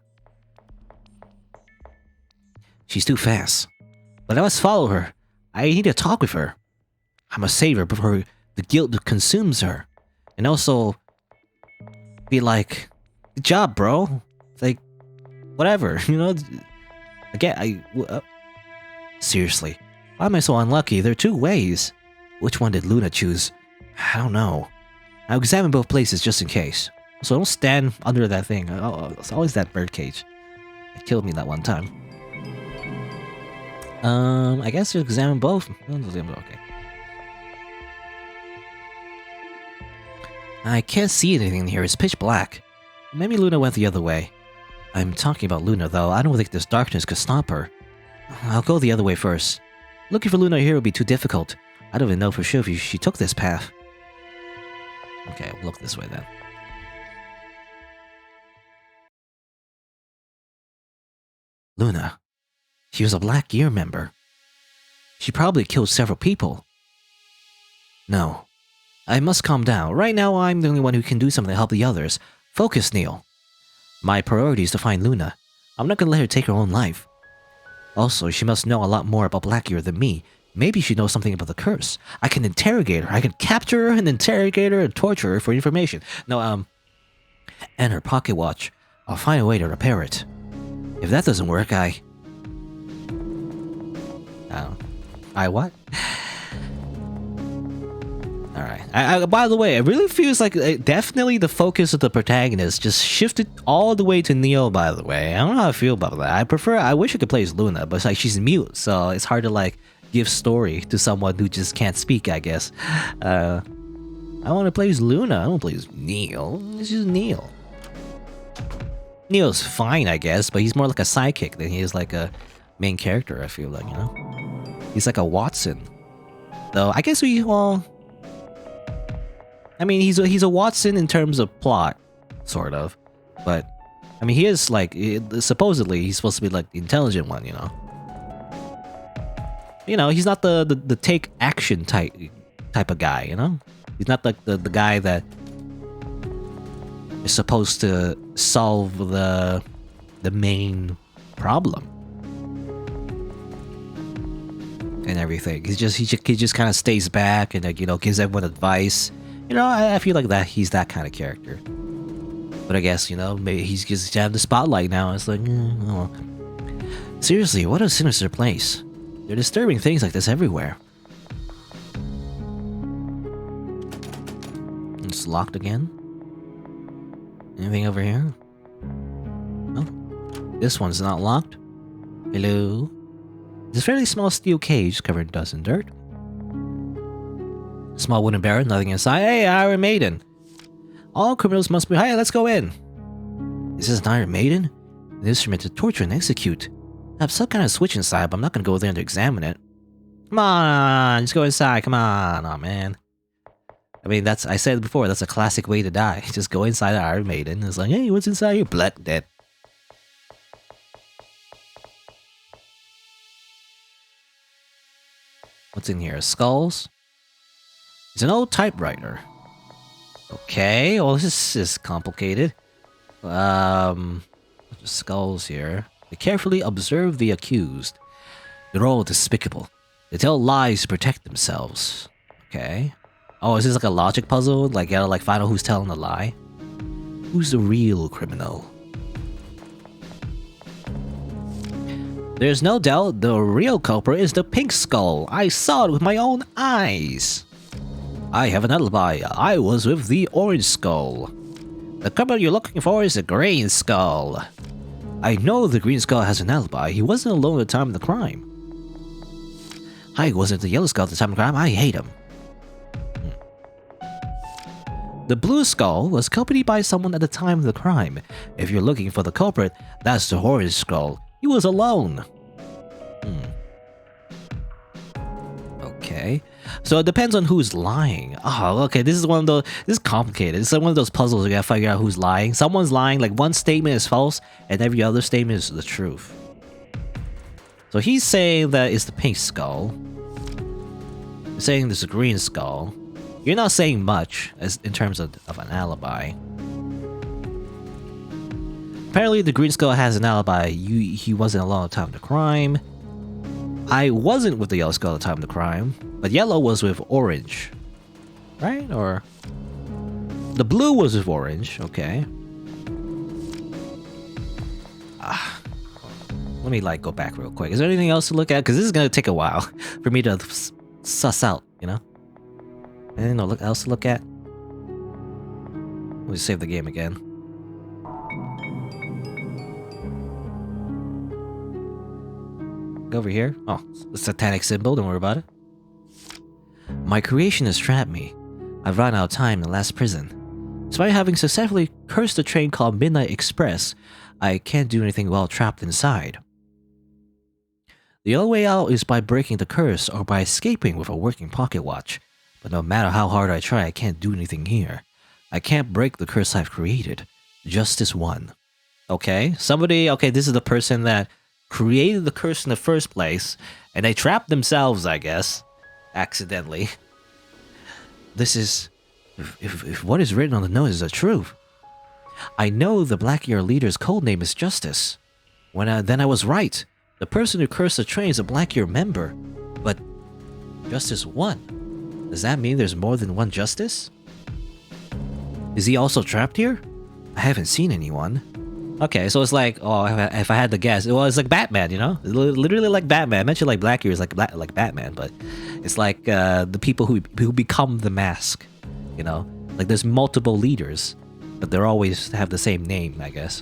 She's too fast. But I must follow her. I need to talk with her. I must save her before the guilt consumes her. And also be like, good job, bro. It's like, whatever, you know? Again, seriously, why am I so unlucky? There are two ways. Which one did Luna choose? I don't know. I'll examine both places just in case. So don't stand under that thing. It's always that birdcage. It killed me that one time. I guess you examine both. Okay. I can't see anything here. It's pitch black. Maybe Luna went the other way. I'm talking about Luna, though. I don't think this darkness could stop her. I'll go the other way first. Looking for Luna here would be too difficult. I don't even know for sure if she took this path. Okay, I'll look this way then. Luna. She was a Blackgear member. She probably killed several people. No. I must calm down. Right now, I'm the only one who can do something to help the others. Focus, Neil. My priority is to find Luna. I'm not gonna let her take her own life. Also, she must know a lot more about Blackgear than me. Maybe she knows something about the curse. I can interrogate her. I can capture her and interrogate her and torture her for information. No, and her pocket watch. I'll find a way to repair it. If that doesn't work, I what? Alright. By the way, it really feels like definitely the focus of the protagonist just shifted all the way to Neo, by the way. I don't know how I feel about that. I wish I could play as Luna, but it's like she's mute, so it's hard to like give story to someone who just can't speak, I guess. I want to play as Luna. I don't play as Neo. It's just Neo. Neo's fine, I guess, but he's more like a sidekick than he is like a main character, I feel like, you know? He's like a Watson. Though, I guess well... I mean, he's a Watson in terms of plot, sort of. But, I mean, he is like... supposedly, he's supposed to be like the intelligent one, you know? You know, he's not the take action type of guy, you know? He's not like the guy that is supposed to solve the main problem and everything. He just kind of stays back and, like, you know, gives everyone advice. You know, I feel like that he's that kind of character. But I guess, you know, maybe he's just having the spotlight now. It's like, oh. Seriously, what a sinister place. There are disturbing things like this everywhere. It's locked again. Anything over here? Oh, this one's not locked. Hello? It's a fairly small steel cage covered in dust and dirt. Small wooden barrel, nothing inside. Hey, Iron Maiden! All criminals must be... Hey, let's go in! Is this an Iron Maiden? An instrument to torture and execute. I have some kind of switch inside, but I'm not gonna go there to examine it. Come on, just go inside, come on. Oh, man. I mean, I said before, that's a classic way to die. Just go inside an Iron Maiden. It's like, hey, what's inside here? Blood, dead. What's in here? Skulls? It's an old typewriter. Okay, well this is complicated. Skulls here. They carefully observe the accused. They're all despicable. They tell lies to protect themselves. Okay. Oh, is this like a logic puzzle? Like, you gotta like find out who's telling a lie? Who's the real criminal? There's no doubt the real culprit is the pink skull. I saw it with my own eyes. I have an alibi. I was with the orange skull. The criminal you're looking for is the green skull. I know the green skull has an alibi. He wasn't alone at the time of the crime. I wasn't the yellow skull at the time of the crime. I hate him. The blue skull was accompanied by someone at the time of the crime. If you're looking for the culprit, that's the orange skull. He was alone. Okay. So it depends on who's lying. Oh, okay. This is one of those. This is complicated. This is one of those puzzles you gotta figure out who's lying. Someone's lying. Like one statement is false, and every other statement is the truth. So he's saying that it's the pink skull. He's saying there's a green skull. You're not saying much as in terms of an alibi. Apparently, the green skull has an alibi. He wasn't alone at the time of the crime. I wasn't with the yellow skull at the time of the crime, but yellow was with orange, right? Or the blue was with orange. Okay. Let me like go back real quick. Is there anything else to look at? Because this is gonna take a while for me to suss out. You know. Anything else to look at? Let me save the game again. Go over here. Oh, the satanic symbol. Don't worry about it. My creation has trapped me. I've run out of time in the last prison. Despite having successfully cursed a train called Midnight Express, I can't do anything while trapped inside. The only way out is by breaking the curse or by escaping with a working pocket watch. But no matter how hard I try, I can't do anything here. I can't break the curse I've created. Justice won. Okay, okay, this is the person that created the curse in the first place, and they trapped themselves, I guess, accidentally. This is... If what is written on the note is the truth. I know the Black Year leader's code name is Justice. Then I was right. The person who cursed the train is a Black Year member. But Justice won. Does that mean there's more than one Justice? Is he also trapped here? I haven't seen anyone. Okay, so it's like, oh, if I had to guess, well, it's like Batman, you know? Literally like Batman. I mentioned like Black Year is like Batman, but it's like the people who become the mask, you know? Like there's multiple leaders, but they're always have the same name, I guess.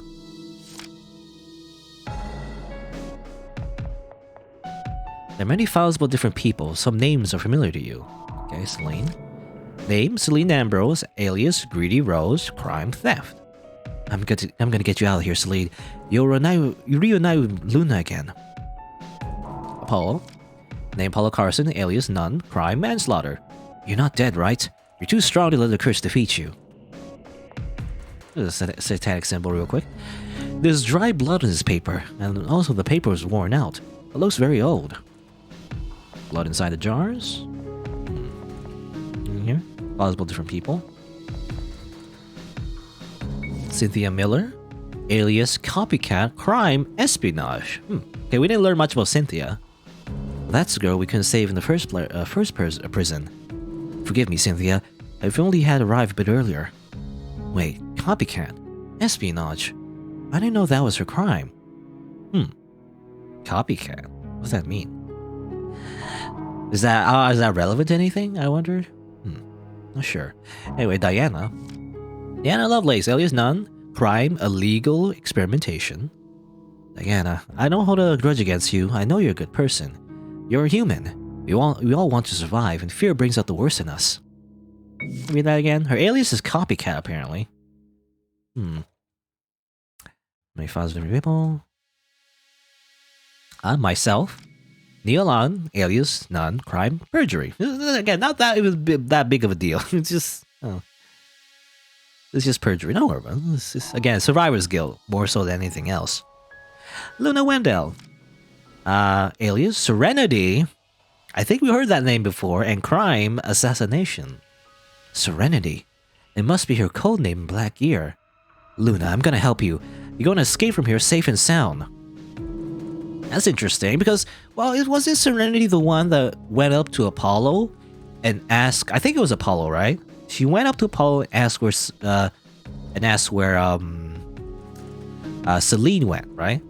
There are many files about different people. Some names are familiar to you. Okay, Celine. Name, Celine Ambrose, alias Greedy Rose, crime, theft. I'm gonna get you out of here, Celine. You reunite with Luna again. Apollo. Name Apollo Carson, alias Nun, crime, manslaughter. You're not dead, right? You're too strong to let the curse defeat you. There's a satanic symbol real quick. There's dry blood in this paper, and also the paper is worn out. It looks very old. Blood inside the jars. In here, possible different people. Cynthia Miller, alias Copycat, crime, espionage. Okay, we didn't learn much about Cynthia. That's the girl we couldn't save in the first prison. Forgive me, Cynthia. If only had arrived a bit earlier. Wait, Copycat, espionage. I didn't know that was her crime. Copycat. What does that mean? Is that relevant to anything? I wondered. Not sure. Anyway, Diana Lovelace, alias Nun, crime, illegal experimentation. Diana, I don't hold a grudge against you. I know you're a good person. You're a human. We all want to survive, and fear brings out the worst in us. Read that again. Her alias is Copycat, apparently. Many files of different people. Myself. Neil alias Nun, crime, perjury. Again, not that it was that big of a deal. It's just perjury. No, it's just, again, survivor's guilt more so than anything else. Luna Wendell, alias Serenity, I think we heard that name before. And crime, assassination. Serenity. It must be her code name in Black Gear. Luna, I'm gonna help you. You're gonna escape from here safe and sound. That's interesting because, well, wasn't Serenity the one that went up to Apollo and asked? I think it was Apollo, right? She went up to Apollo and asked where Celine went, right?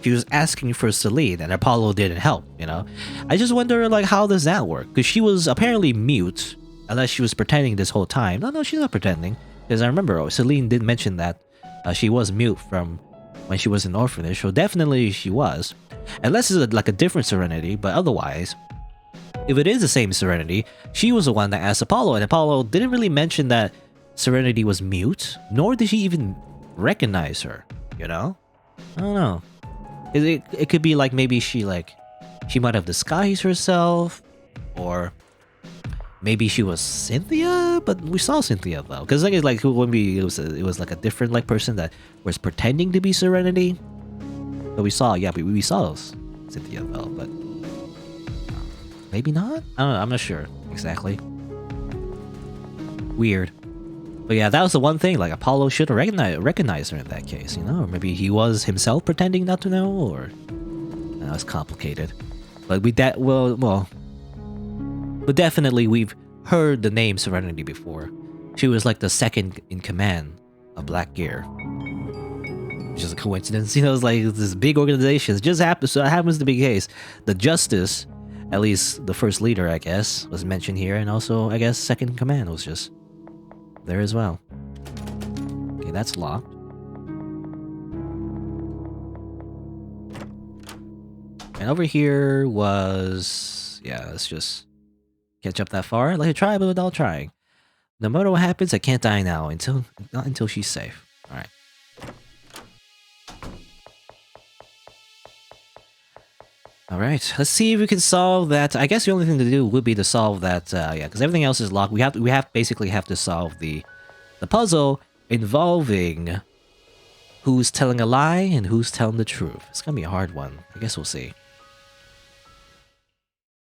She was asking for Celine, and Apollo didn't help. You know, I just wonder like how does that work? Because she was apparently mute, unless she was pretending this whole time. No, she's not pretending. Because I remember Celine did mention that she was mute from when she was in orphanage, so definitely she was. Unless it's like a different Serenity, but otherwise, if it is the same Serenity, she was the one that asked Apollo, and Apollo didn't really mention that Serenity was mute, nor did he even recognize her, you know? I don't know. It could be like maybe she might have disguised herself, or maybe she was Cynthia, but we saw Cynthia though. Because like it was like a different like person that was pretending to be Serenity. But we saw Cynthia though, but maybe not? I don't know, I'm not sure exactly. Weird. But yeah, that was the one thing, like Apollo should have recognized her in that case, you know? Or maybe he was himself pretending not to know, or it's complicated. But but definitely we've heard the name Serenity before. She was like the second in command of Black Gear. Just a coincidence, you know, it's like this big organization. It just happens to be the case. The Justice, at least the first leader, I guess, was mentioned here, and also I guess second in command was just there as well. Okay, that's locked. And over here was, yeah, let's just catch up that far. Like a try, but without trying. No matter what happens, I can't die now not until she's safe. All right. All right, let's see if we can solve that. I guess the only thing to do would be to solve that, yeah, because everything else is locked. We basically have to solve the puzzle involving who's telling a lie and who's telling the truth. It's gonna be a hard one. I guess we'll see.